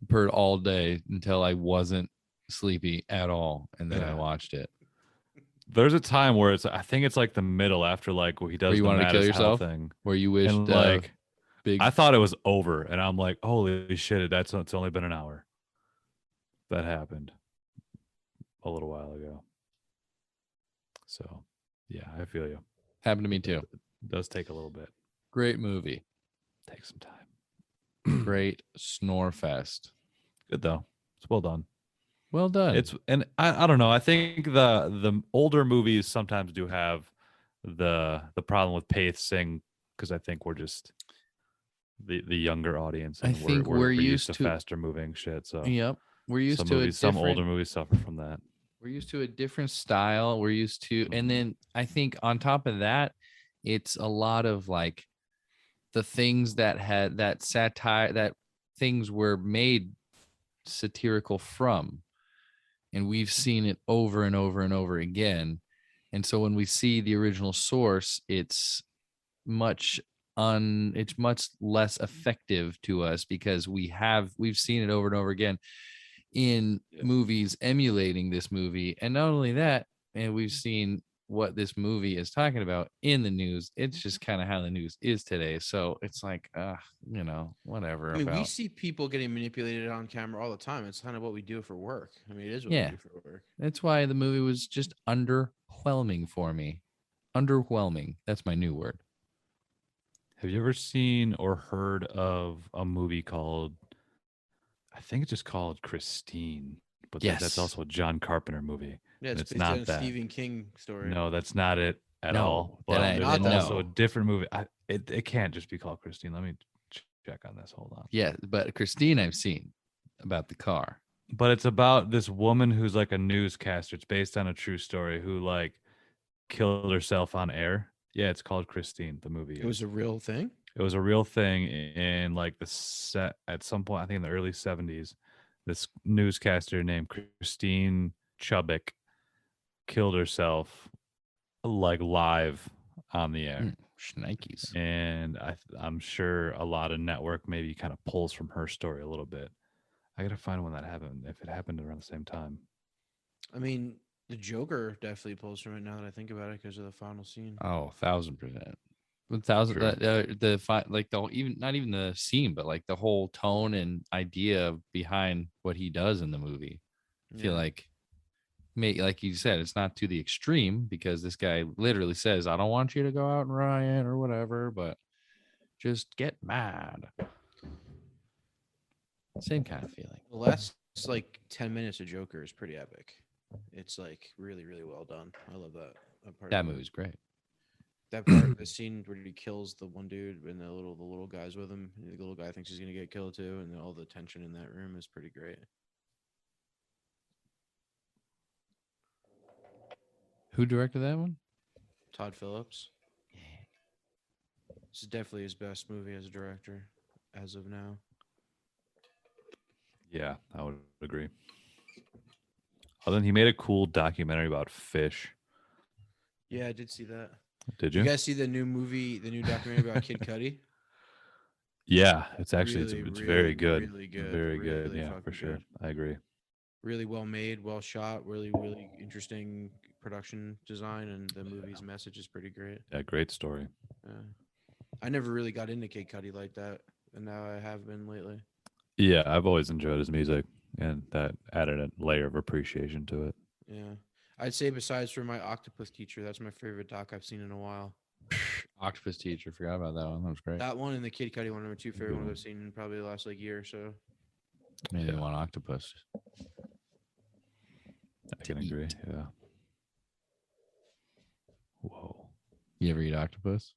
Purred all day until I wasn't sleepy at all, and then I Yeah. watched it. There's a time where I think it's like the middle after like where he does Where you the wanted to mad kill as hell yourself? thing. Where you wished And like big. I thought it was over, and I'm like, holy shit, it's only been an hour. That happened a little while ago. So yeah, I feel you. Happened to me too. It does take a little bit. Great movie. Take some time. Great snore fest. Good though. It's well done. Well done. And I don't know. I think the older movies sometimes do have the problem with pacing because I think we're just the younger audience. I think we're used to faster moving shit. So Yep. We're used some to movies, a some different, older movies suffer from that. we're used to a different style. We're used to, and then I think on top of that, it's a lot of like the things that had that satire, that things were made satirical from. And we've seen it over and over and over again. And so when we see the original source, it's much less effective to us because we've seen it over and over again in movies emulating this movie. And not only that, and we've seen what this movie is talking about in the news. It's just kind of how the news is today. So it's like, whatever. I mean, we see people getting manipulated on camera all the time. It's kind of what we do for work. I mean, it is what we do for work. That's why the movie was just underwhelming for me. Underwhelming. That's my new word. Have you ever seen or heard of a movie called, I think it's just called Christine, but that's also a John Carpenter movie. Yeah, it's based not on a that. Stephen King story. No, that's not it at all. that But it's I also know. a different movie. It can't just be called Christine. Let me check on this. Hold on. Yeah, but Christine I've seen about the car. But it's about this woman who's like a newscaster. It's based on a true story who like killed herself on air. Yeah, it's called Christine, the movie. It was a real thing? It was a real thing in like the set at some point, I think in the early 70s. This newscaster named Christine Chubbuck killed herself like live on the air. Shnikes. And I'm sure a lot of network maybe kind of pulls from her story a little bit. I gotta find when that happened, if it happened around the same time. I mean, the Joker definitely pulls from it now that I think about it because of the final scene. Oh, 1,000%. Even not even the scene, but like the whole tone and idea behind what he does in the movie. I feel like you said, it's not to the extreme because this guy literally says, I don't want you to go out and riot or whatever, but just get mad. Same kind of feeling. The last like 10 minutes of Joker is pretty epic. It's like really, really well done. I love that part. That movie's great. That part of the scene where he kills the one dude and the little guy's with him. The little guy thinks he's gonna get killed too, and all the tension in that room is pretty great. Who directed that one? Todd Phillips. This is definitely his best movie as a director as of now. Yeah, I would agree. Other than he made a cool documentary about fish. Yeah, I did see that. Did You you? guys see the new documentary about Kid Cudi? Yeah, it's actually Really, it's really, very good. really good, Very good. really Yeah, fucking for sure. good. I agree. Really well made, well shot, really, really interesting production design, and the movie's message is pretty great. Yeah, great story. I never really got into Kid Cudi like that, and now I have been lately. Yeah, I've always enjoyed his music, and that added a layer of appreciation to it. Yeah. I'd say besides for my Octopus Teacher, that's my favorite doc I've seen in a while. Octopus Teacher. Forgot about that one. That was great. That one and the Kid Cudi one are my two favorite ones I've seen in probably the last like year or so. Maybe one octopus. I can agree. Yeah. Whoa. You ever eat octopus?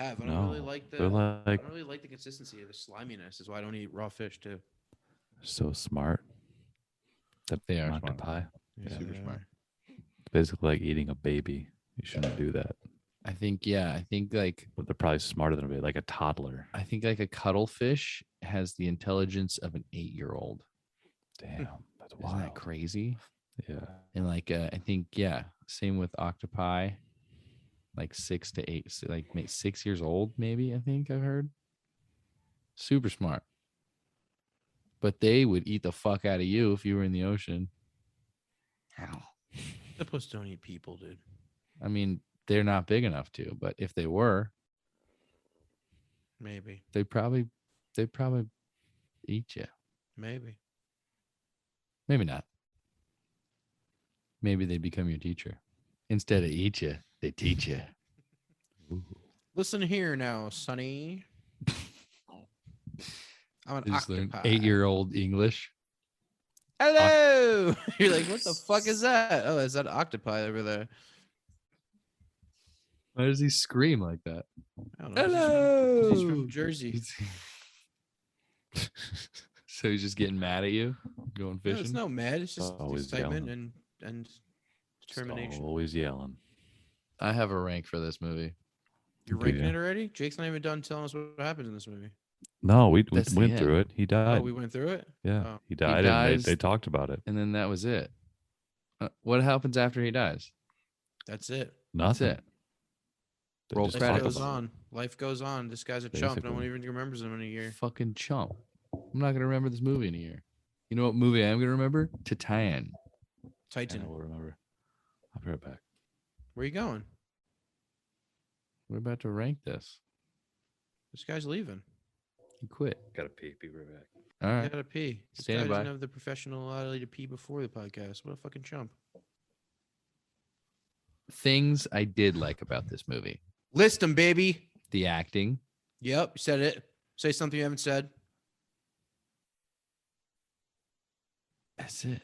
have. I don't really No, like the. they're I like don't really like the consistency of the sliminess. Is why I don't eat raw fish too. so smart. That They are octopi. smart. Yeah. Super smart. It's basically like eating a baby. You shouldn't do that. I think like But they're probably smarter than a baby, like a toddler. like a cuttlefish has the intelligence of an 8-year-old. Damn, that's Isn't wild. that crazy? Yeah. And like I think same with octopi, like 6 to 8, so like 6 years old, maybe. I think I've heard. Super smart. But they would eat the fuck out of you if you were in the ocean. Octopus don't eat people, dude. I mean, they're not big enough to, but if they were, Maybe. they'd probably eat you. Maybe. Maybe not. Maybe they become your teacher. Instead of eat you, they teach you. Listen here now, Sonny. I'm an Just learn octopi. 8-year-old English. Hello. You're like, what the fuck is that? Oh, is that an octopi over there? Why does he scream like that? I don't know. 'Cause he's from Hello. Jersey. So he's just getting mad at you, going No, fishing. it's no mad. It's just Always excitement yelling. and determination. Always yelling. I have a rank for this movie. You're Do ranking ya? it already? Jake's not even done telling us what happens in this movie. No, we That's the went through end. it. He died. Oh, we went through it? Yeah, Oh. he died, and dies. they talked about it. And then that was it. What happens after he dies? That's it. That's Nothing. it. They Roll just Life talked goes about it. on. Life goes on. This guy's a chump. No one Basically. even remembers him in a year. Fucking chump. I'm not gonna remember this movie in a year. You know what movie I'm gonna remember? Titan. I Titan. will remember. I'll be right back. Where you going? We're about to rank this. This guy's leaving. He quit. Gotta pee. Be right back. All I right. gotta pee. This Standing guy doesn't by. have the professionality to pee before the podcast. What a fucking chump. Things I did like about this movie. List them, baby. The acting. Yep, you said it. Say something you haven't said. That's it.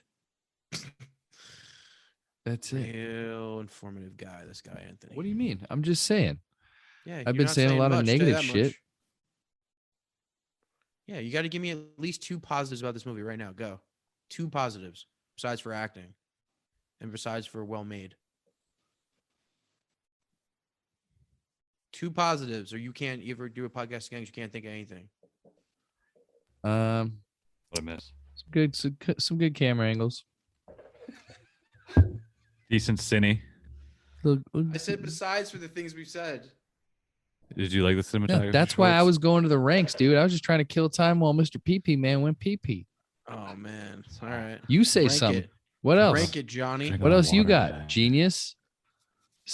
That's it. Real informative guy, this guy, Anthony. What do you mean? I'm just saying. Yeah, I've you're been not saying a lot of much, tell you negative that shit. much. Yeah, you got to give me at least 2 positives about this movie right now. Go. 2 positives, besides for acting, and besides for well made. 2 positives, or you can't ever do a podcast again 'cause you can't think of anything. Some What I miss? some good camera angles. Decent cine. Look, I said besides for the things we've said. Did you like the cinematography? yeah, that's why I shorts? was going to the ranks, dude. I was just trying to kill time while Mr. PP man went PP. Oh man! All right. You say Rank something. it. What else? Rank it, Johnny. Drink What on else you water, got? yeah. Genius.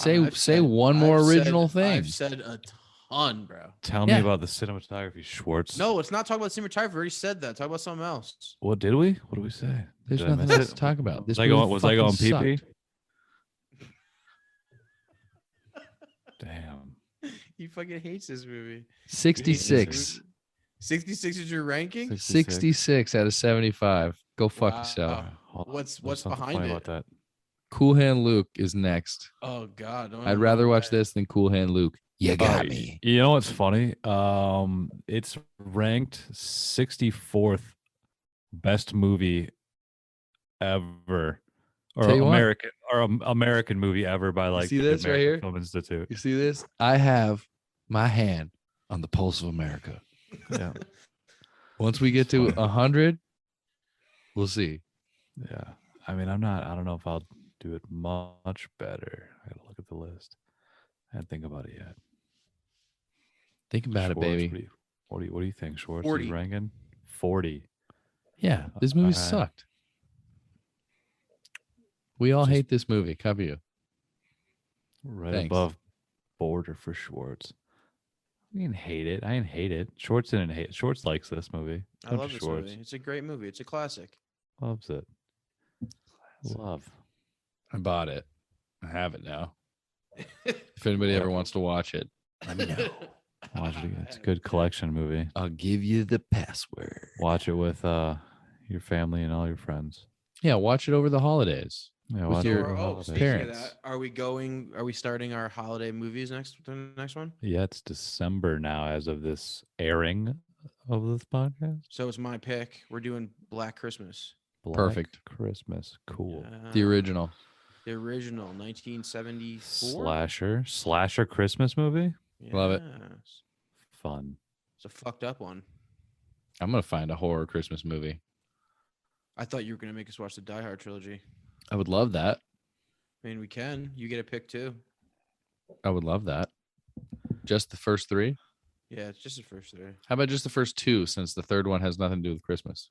I've Say said- one more I've original said- thing. I've said a ton, bro. Tell Yeah. me about the cinematography, Schwartz. No, let's not talk about cinematography. We already said that. Talk about something else. What did we? What did we say? There's Did I nothing miss else it? to talk about. This Was I going? movie Was I going fucking pee sucked. Damn. He fucking hates this movie. 66. 66 is your ranking? 66 out of 75. Go fuck Wow. yourself. Hold on. What's There's something behind funny it? about that? Cool Hand Luke is next. Oh God! I'd rather watch this than Cool Hand Luke. You got Oh, me. You know what's funny? It's ranked 64th best movie ever, or Tell you what. American movie ever by like see the this right American here? Film Institute. You see this? I have my hand on the pulse of America. Yeah, Once we get to 100, we'll see. yeah. I mean, I don't know if I'll do it much better. I gotta look at the list. I didn't think about it yet. Think about Schwartz, it, baby. What do you think, Schwartz? 40. You ranking 40? Yeah, this movie Alright. sucked. We all Just- hate this movie. Cover you. Right Thanks. above border for Schwartz. I didn't hate it. I didn't hate it. Schwartz didn't hate it. Schwartz likes this movie. I Don't love you, this Schwartz? movie. It's a great movie. It's a classic. Loves it. Love. I bought it. I have it now. If anybody ever wants to watch it, let me know. Watch it again. It's a good collection movie. I'll give you the password. Watch it with your family and all your friends. Yeah, watch it over the holidays. Yeah, With watch your it for Oh, holidays. speaking of parents. that, are we starting our holiday movies the next one? Yeah, it's December now as of this airing of this podcast. So it's my pick. We're doing Black Christmas. Black Perfect. Christmas. Cool. The Yeah. original. The original 1974. Slasher Christmas movie. Love it. Yes. Fun. It's a fucked up one. I'm gonna find a horror Christmas movie. I thought you were gonna make us watch the Die Hard trilogy. I would love that. I mean, we can. You get a pick too. I would love that. Just the first 3? Yeah, it's just the first 3. How about just the first 2, since the third one has nothing to do with Christmas?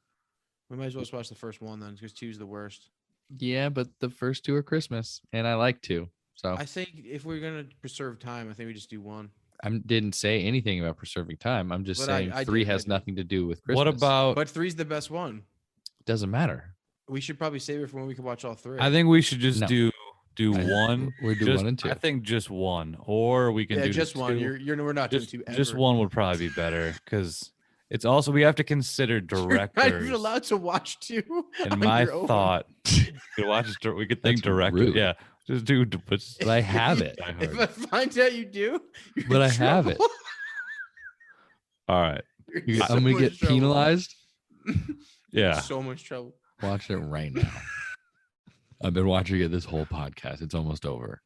We might as well just watch the first one then, because 2's the worst. Yeah, but the first 2 are Christmas, and I like 2. So I think if we're gonna preserve time, I think we just do 1. I didn't say anything about preserving time. I'm just But saying I 3 did, I has did. nothing to do with Christmas. What about? But 3's the best one. Doesn't matter. We should probably save it for when we can watch all 3. I think we should just No. do I- one. we're doing just, 1 and 2. I think just one, or we can yeah, do just 1. 2. We're not doing just 2 ever. just one would probably be better because it's also we have to consider You're not directors. even allowed to watch 2. In on my your own. thought, we could watch. We could think That's director. rude. Yeah, just do. But But I have it. Die If Hard. I find out you do, you're But in I have it. trouble. All right. You're in so I'm gonna much get trouble. penalized. Yeah. So much trouble. Watch it right now. I've been watching it this whole podcast. It's almost over.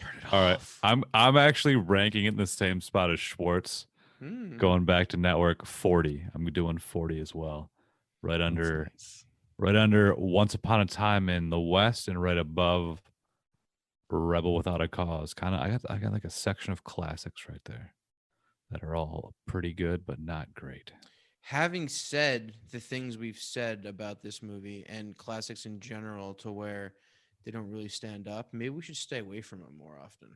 Turn it All right. off. I'm actually ranking it in the same spot as Schwartz. Hmm. Going back to network 40. I'm doing 40 as well. Right under Once Upon a Time in the West and right above Rebel Without a Cause. I got like a section of classics right there that are all pretty good but not great. Having said the things we've said about this movie and classics in general to where they don't really stand up, maybe we should stay away from them more often.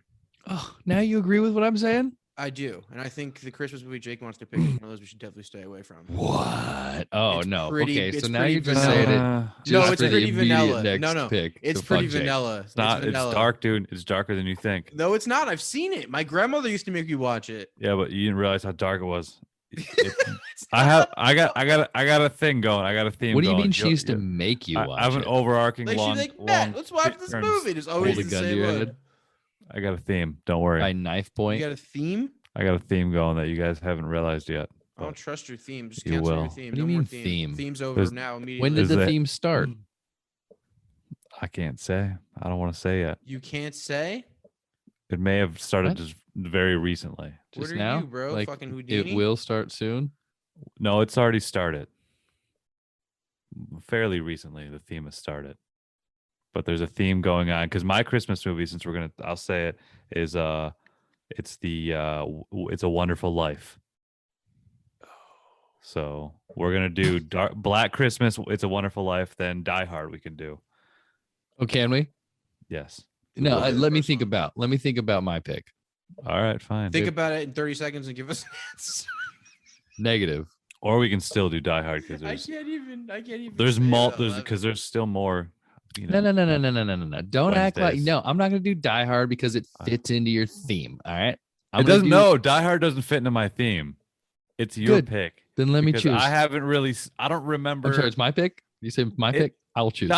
Oh, now you agree with what I'm saying? I do. And I think the Christmas movie Jake wants to pick is one of those we should definitely stay away from. What? Oh It's no. pretty- Okay, it's so now pretty you're just vanilla. saying it. No, just it's for the pretty immediate vanilla. next No, no. pick. It's So pretty fuck Jake. vanilla. It's not. It's vanilla. dark, dude. It's darker than you think. No, it's not. I've seen it. My grandmother used to make me watch it. Yeah, but you didn't realize how dark it was. It's I not- got a thing going. I got a theme. What do you going. mean she used to make you I watch have an it? overarching Like long. she's like, Matt, long let's watch this turns. movie. There's always Hold the a gun to same your one. head. I got a theme. Don't worry. By knife You point. got a theme? I got a theme going that you guys haven't realized yet. I don't But trust your theme. Just You cancel will. your theme. What do you No more mean theme. theme? Theme's over There's- now immediately. When did Is the that- theme start? I can't say. I don't want to say yet. You can't say? It may have started What? just very recently. What Just are now? you, bro? Like, Fucking it Houdini? will start soon. No, it's already started. Fairly recently, the theme has started. But there's a theme going on because my Christmas movie, since I'll say it, is it's It's a Wonderful Life. So we're gonna do Black Christmas, It's a Wonderful Life, then Die Hard. We can do. Oh, can we? Yes. No, What is the let me first think one? about. Let me think about my pick. All right, fine. Think about it in 30 seconds and give us an answer. Negative. Or we can still do Die Hard because I can't even. there's say it out there's loud. because there's still more. You No, know, no. Don't act like Wednesdays. no. I'm not gonna do Die Hard because it fits into your theme. All right. I'm It gonna doesn't. do- No, Die Hard doesn't fit into my theme. It's your Good. pick. Then let me because choose. I haven't really. I don't remember. I'm sorry. It's my pick. You say my It- pick. I will choose.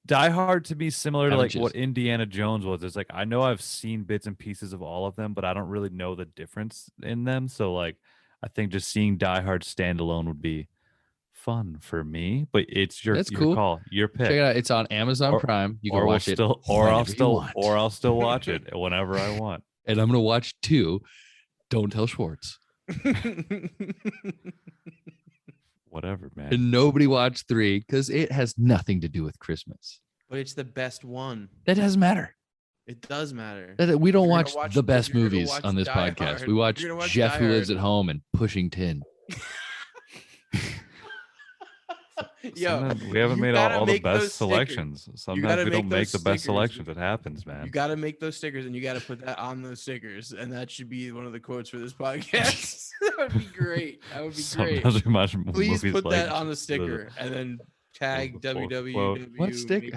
Die Hard to be similar to Haven't like what choose. Indiana Jones was. It's like I know I've seen bits and pieces of all of them, but I don't really know the difference in them. So like, I think just seeing Die Hard standalone would be fun for me. But it's your, That's your cool. call, your pick. Check it out. It's on Amazon Or- Prime. You can or watch we'll it. still, or I'll whenever you still, want. or I'll still watch it whenever I want. And I'm gonna watch 2. Don't tell Schwartz. Whatever, man. And nobody watched 3 because it has nothing to do with Christmas. But it's the best one. That doesn't matter. It does matter. We don't You're gonna watch, watch- the best you're gonna movies watch on this Die podcast. Hard. We watch You're gonna watch Jeff Die Who Lives Hard. at Home and Pushing Tin. Yo, Sometimes we haven't you made gotta all the make those best stickers. selections. gotta Sometimes we make don't make those the best stickers. selections. It happens, man. you got to make those stickers and you got to put that on those stickers. And that should be one of the quotes for this podcast. That would be great. That would be great. Sometimes we watch Please movies put like that on the sticker and then tag the full www. quote. What stick?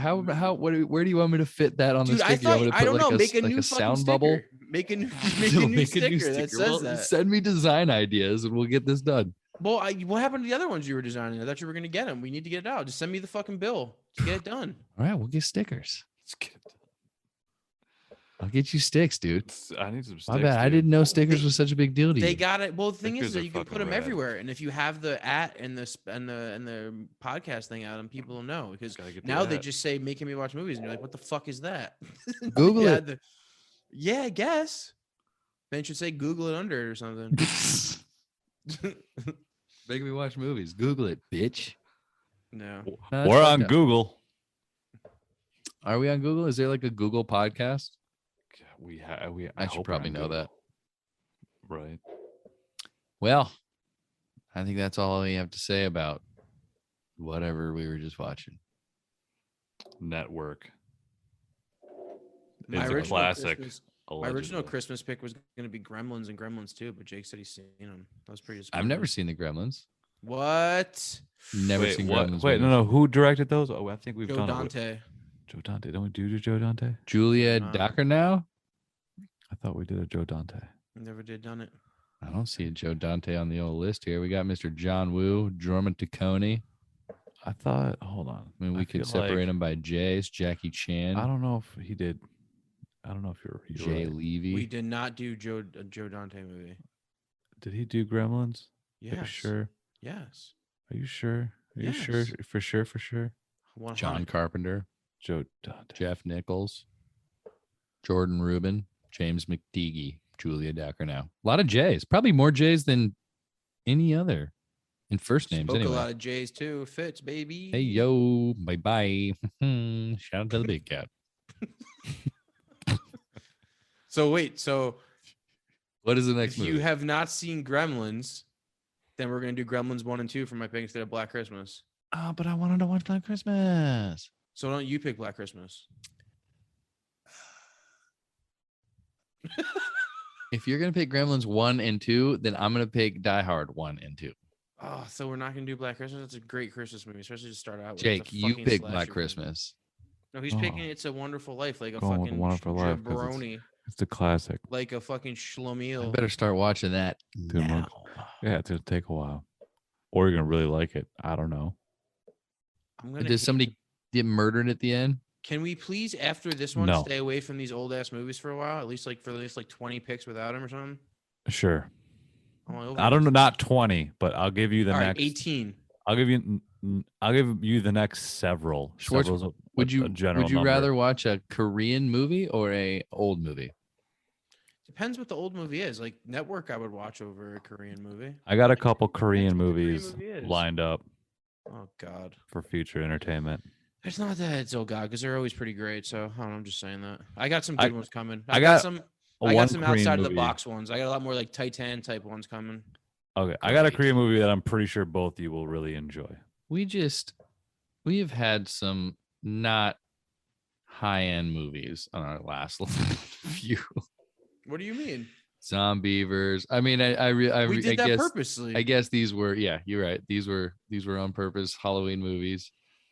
Where do you want me to fit that on the Dude, I sticker? You want me thought to I put don't know. like Make a like new a fucking sound sticker. bubble? Make a new Make sticker that says Well, that. Send me design ideas and we'll get this done. Well, what happened to the other ones you were designing? I thought you were gonna get them. We need to get it out. Just send me the fucking bill to get it done. All right, we'll get stickers. Let's get it. I'll get you sticks, dude. I need some. My bad. I didn't know stickers was such a big deal to They you. got it. Well, the thing is Stickers that are you can put fucking them rad. everywhere, and if you have the and the podcast thing out, and people will know because Gotta get the now they at. just say making me watch movies, and you're like, what the fuck is that? Google Yeah, it. yeah, I guess. Then should say Google it under it or something. Make me watch movies. Google it, bitch. No. No, that's We're fucked on up. Google. Are we on Google? Is there like a Google podcast? I should hope we're probably on know that. Google. Right. Well, I think that's all we have to say about whatever we were just watching. Network. My It's a original classic. My original allegedly. Christmas pick was going to be Gremlins and Gremlins 2, but Jake said he's seen them. That was pretty. I've never seen the Gremlins. What? Never Wait, seen what? Gremlins. Wait, movies. no. Who directed those? Oh, I think we've Joe done Dante. it. Joe Dante. Don't we do Joe Dante? Julia No. Docker now? I thought we did a Joe Dante. Never did done it. I don't see a Joe Dante on the old list here. We got Mr. John Woo, Jorman Taccone. I thought. Hold on. I mean, we could feel separate like- him by J's, Jackie Chan, I don't know if he did. I don't know if you're Jay right. Levy. We did not do a Joe Dante movie. Did he do Gremlins? Are you Yes. sure? Yes. Are you sure? Are you sure? Yes. For sure? For sure? 100. John Carpenter, Joe Dante. Jeff Nichols, Jordan Rubin, James McTeague, Julia Docker now. A lot of J's. Probably more J's than any other in first names Spoke anyway. a lot of J's too. Fitz, baby. Hey, yo. Bye-bye. Shout out to the big cat. So wait. So What is the next if movie? you have not seen Gremlins, then we're gonna do Gremlins 1 and 2 for my pick instead of Black Christmas. Oh, but I wanted to watch Black Christmas. So don't you pick Black Christmas? If you're gonna pick Gremlins 1 and 2, then I'm gonna pick Die Hard 1 and 2. Oh, so we're not gonna do Black Christmas. That's a great Christmas movie, especially to start out with. Jake, It's a you fucking pick slasher Black movie. Christmas. No, he's Oh. picking It's a Wonderful Life, like a Going with fucking Wonderful Life 'cause it's- jabroni, It's the classic. like a fucking I schlemiel. better start watching that Dude, now. Yeah, it's gonna take a while. Or you're gonna really like it. I don't know. I'm gonna Does hate somebody it. get murdered at the end? Can we please, after this one, No. stay away from these old ass movies for a while? At least like 20 picks without him or something. Sure. I'm all over I don't know, this. not 20, but I'll give you the All right, next. 18. I'll give you the next several. Schwartz, Several's Would you general would you number. rather watch a Korean movie or a old movie? Depends what the old movie is. Like Network, I would watch over a Korean movie. I got a couple Korean what the Korean movies movie is. lined up Oh God, for future entertainment. it's not that it's oh God, because they're always pretty great. So I don't know, I'm just saying that. I got some I- good ones coming. I got some. A I got one some Korean outside of the movie- box ones. I got a lot more like Titan type ones coming. Okay, I got a Great. Korean movie that I'm pretty sure both you will really enjoy. We have had some not high-end movies on our last few. What do you mean? Zombievers. I mean, We did that guess purposely. I guess these were, yeah, you're right. These were on purpose Halloween movies.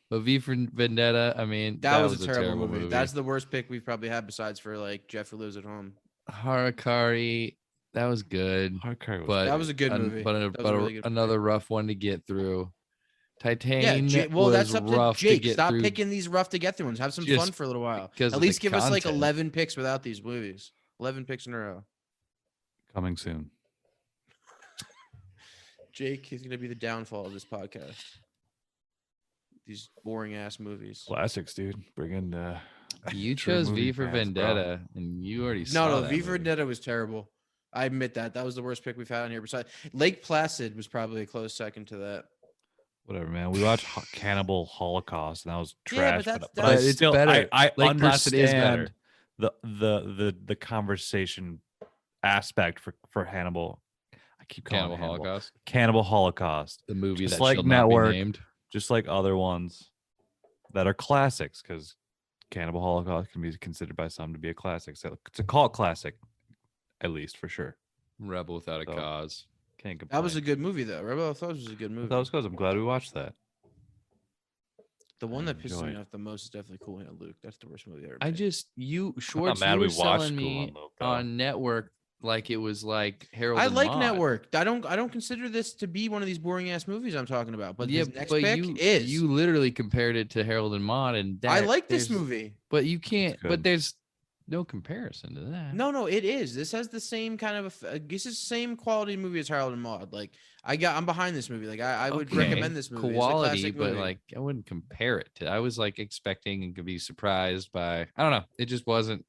But V for Vendetta, I mean, that was a a terrible movie. That's the worst pick we've probably had besides for like Jeffrey Lives at Home. Harakari. That was good, Hardcore was but That was a good an- movie. But, That was a really good another rough one to get through. Titan. Well, was that's up to rough Jake. get Stop through picking these rough to get through ones. Have some fun just for a little while. because At of the least give us like content. 11 picks without these movies. 11 picks in a row. coming soon. Jake is going to be the downfall of this podcast. These boring ass movies. Classics, dude. Bring in You True chose movie V for fans, bro. Vendetta, and you already saw No, that V for movie. Vendetta was terrible. I admit that. That was the worst pick we've had on here. Besides, Lake Placid was probably a close second to that. whatever, man. We watched Cannibal Holocaust, and that was Yeah, trash. but but I it's still, better. I Lake Placid is better. understand the conversation aspect for Hannibal. I keep calling Cannibal it Hannibal. Holocaust, Cannibal Holocaust, the movie Just that like shall Network. not be named. just like other ones that are classics, because Cannibal Holocaust can be considered by some to be a classic. So it's a cult classic, at least for sure. Rebel Without a So, Cause. Can't complain. That was a good movie, though. Rebel Without a Cause was a good movie. That was good. I'm glad we watched that. The one that pisses me enjoyed. off the most is definitely Cool Hand Luke. That's the worst movie ever. I made. just Schwartz, mad you we were watched selling Cool me Hand Luke, though. on Network like it was like Harold. I and like Maude. Network. I don't consider this to be one of these boring ass movies I'm talking about. But Yeah, this next but pick is. you literally compared it to Harold and Maude, and I that, like this there's- movie. but you can't. good. But there's no comparison to that. No, it is. This has the same kind of. This is the same quality movie as Harold and Maude. Like I'm behind this movie. Like I would Okay, recommend this movie. Quality, it's a classic but movie. like I wouldn't compare it to. I was like expecting and could be surprised by. I don't know. It just wasn't.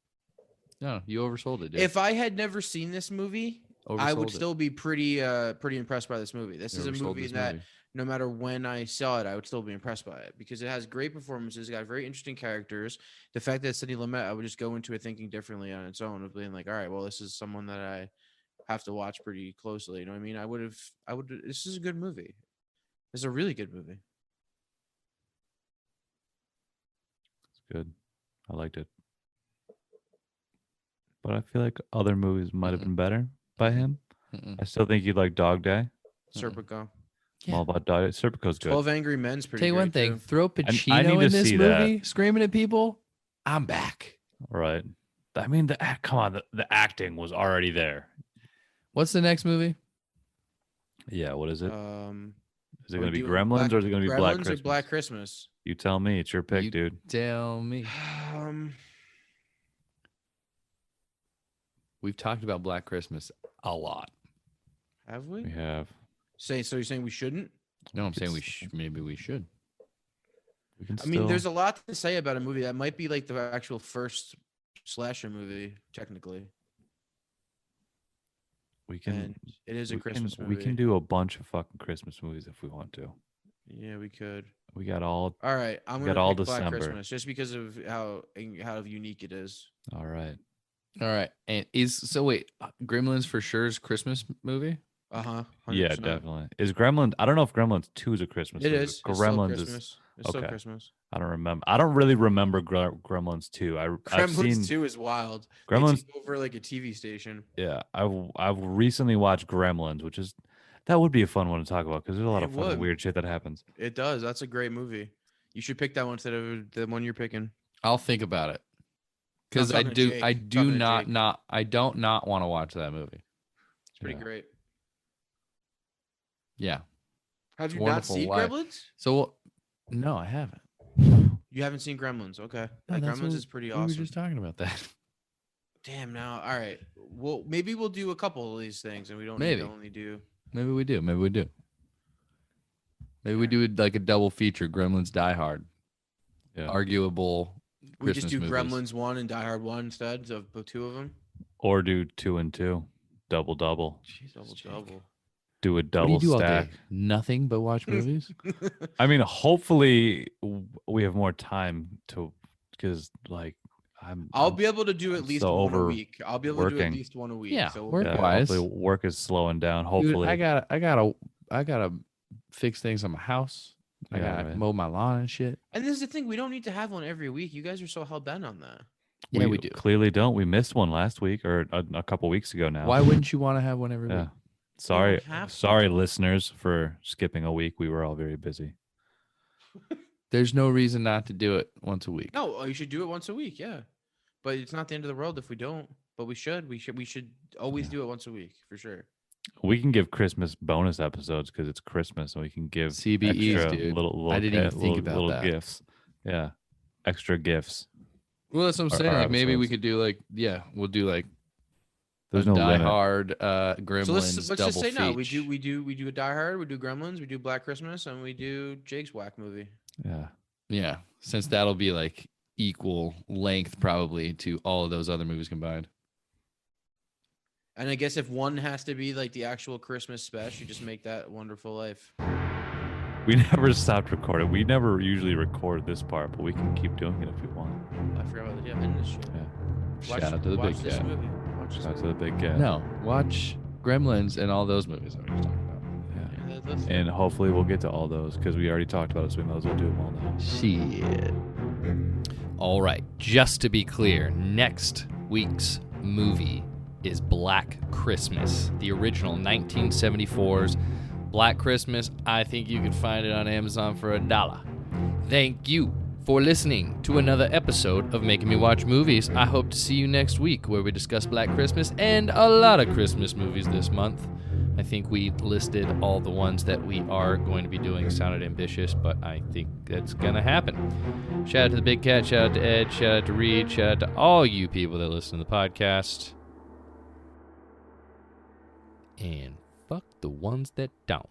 No, you oversold it. Dude. If I had never seen this movie, I would Oversold it. still be pretty impressed by this movie. This You is a oversold movie this that movie. no matter when I saw it, I would still be impressed by it because it has great performances, got very interesting characters. The fact that Sidney Lumet, I would just go into it thinking differently on its own, of being like, all right, well, this is someone that I have to watch pretty closely. You know what I mean? I would. This is a good movie. It's a really good movie. It's good. I liked it. But I feel like other movies might have been better by him. Mm-mm. I still think you'd like Dog Day. Serpico. Yeah. All about Dog Day. Serpico's good. 12 Angry Men's pretty Tell you great one thing: too. throw I Pacino need in to this see that. movie, screaming at people. I'm back. Right. I mean, come on. The acting was already there. What's the next movie? Yeah. What is it? Is it Are going we to be doing Gremlins or is it going to be Black Gremlins Christmas? or Black Christmas? You tell me. It's your pick, You dude. Tell me. We've talked about Black Christmas a lot. Have we? We have. So you're saying we shouldn't? No, I'm saying It's- maybe we should. We can I mean, there's still- a lot to say about a movie that might be like the actual first slasher movie, technically, we can. and it is a we can- Christmas We movie. can do a bunch of fucking Christmas movies if we want to. Yeah, we could. We got all. All right, I'm We gonna got all pick Black December. Christmas just because of how unique it is. All right. All right. And wait, Gremlins for sure is Christmas movie? Uh-huh. Yeah, 100%. definitely. Is Gremlins? I don't know if Gremlins 2 is a Christmas It movie. is. It's still Gremlins is. Christmas. It's still okay. Christmas. I don't remember. I don't really remember Gremlins 2. I've Gremlins seen 2 is wild. They Gremlins. take over like a TV station. Yeah, I've recently watched Gremlins, which is that would be a fun one to talk about because there's a lot It of fucking would. weird shit that happens. It does. That's a great movie. You should pick that one instead of the one you're picking. I'll think about it. Because I'm I talking to do Jake. I I'm do talking to not Jake. I don't not want to watch that movie. It's pretty Yeah. great. Yeah. Have It's you a not wonderful seen life. Gremlins? So no, I haven't. You haven't seen Gremlins. Okay. No, Yeah, that's Gremlins what is pretty We awesome. were just talking about that. Damn, now. All right. Well, maybe we'll do a couple of these things and we don't need Maybe. to only do. Maybe we do. Maybe we do. Maybe we do like a double feature: Gremlins, Die Hard, Yeah. arguable. We just do Christmas movies. Gremlins 1 and Die Hard 1 instead of the two of them. Or do 2 and 2, double. Double double. Do a What do double you do all stack. day? Nothing but watch movies. I mean, hopefully we have more time to because like I'll be able to do at I'm least so one a week. I'll be able to do at overworking. least one a week. Yeah, So work- yeah, wise. hopefully work is slowing down. Dude, Hopefully, I gotta fix things on my house. I Yeah, gotta right. mow my lawn and shit. And this is the thing, we don't need to have one every week. You guys are so hell bent on that. Yeah, we do. Clearly don't. We missed one last week or a couple weeks ago now. Why wouldn't you want to have one every Yeah. week? Sorry, have to. sorry, listeners, for skipping a week. We were all very busy. There's no reason not to do it once a week. No, you should do it once a week, yeah. But it's not the end of the world if we don't. But we should. We should always Yeah. do it once a week for sure. We can give Christmas bonus episodes because it's Christmas, and we can give CBEs, extra dude. little I didn't even think about little that. gifts. Yeah, extra gifts. Well, that's what I'm Our- saying. our Like maybe we episodes. could do like we'll do like There's a no Die limit. Hard, Gremlins, So let's double just say no. We feature. do a Die Hard, we do Gremlins, we do Black Christmas, and we do Jake's Whack movie. Yeah, Yeah, since that'll be like equal length probably to all of those other movies combined. And I guess if one has to be like the actual Christmas special, you just make that Wonderful Life. we never stopped recording. We never usually record this part, but we can keep doing it if we want. I forgot about the end this shit. Yeah. Shout out to the watch big this guy. movie. Watch this Shout out to movie. the big guy. No, watch Gremlins and all those movies that we just talked about. Yeah. Yeah, that's And hopefully we'll get to all those because we already talked about it, so we might as well do them all now. Shit. All right, just to be clear, next week's movie is Black Christmas, the original 1974's Black Christmas. I think you can find it on Amazon for $1. Thank you for listening to another episode of Making Me Watch Movies. I hope to see you next week where we discuss Black Christmas and a lot of Christmas movies this month. I think we listed all the ones that we are going to be doing. Sounded ambitious, but I think that's going to happen. Shout out to the Big Cat, shout out to Ed, shout out to Reed, shout out to all you people that listen to the podcast. And fuck the ones that don't.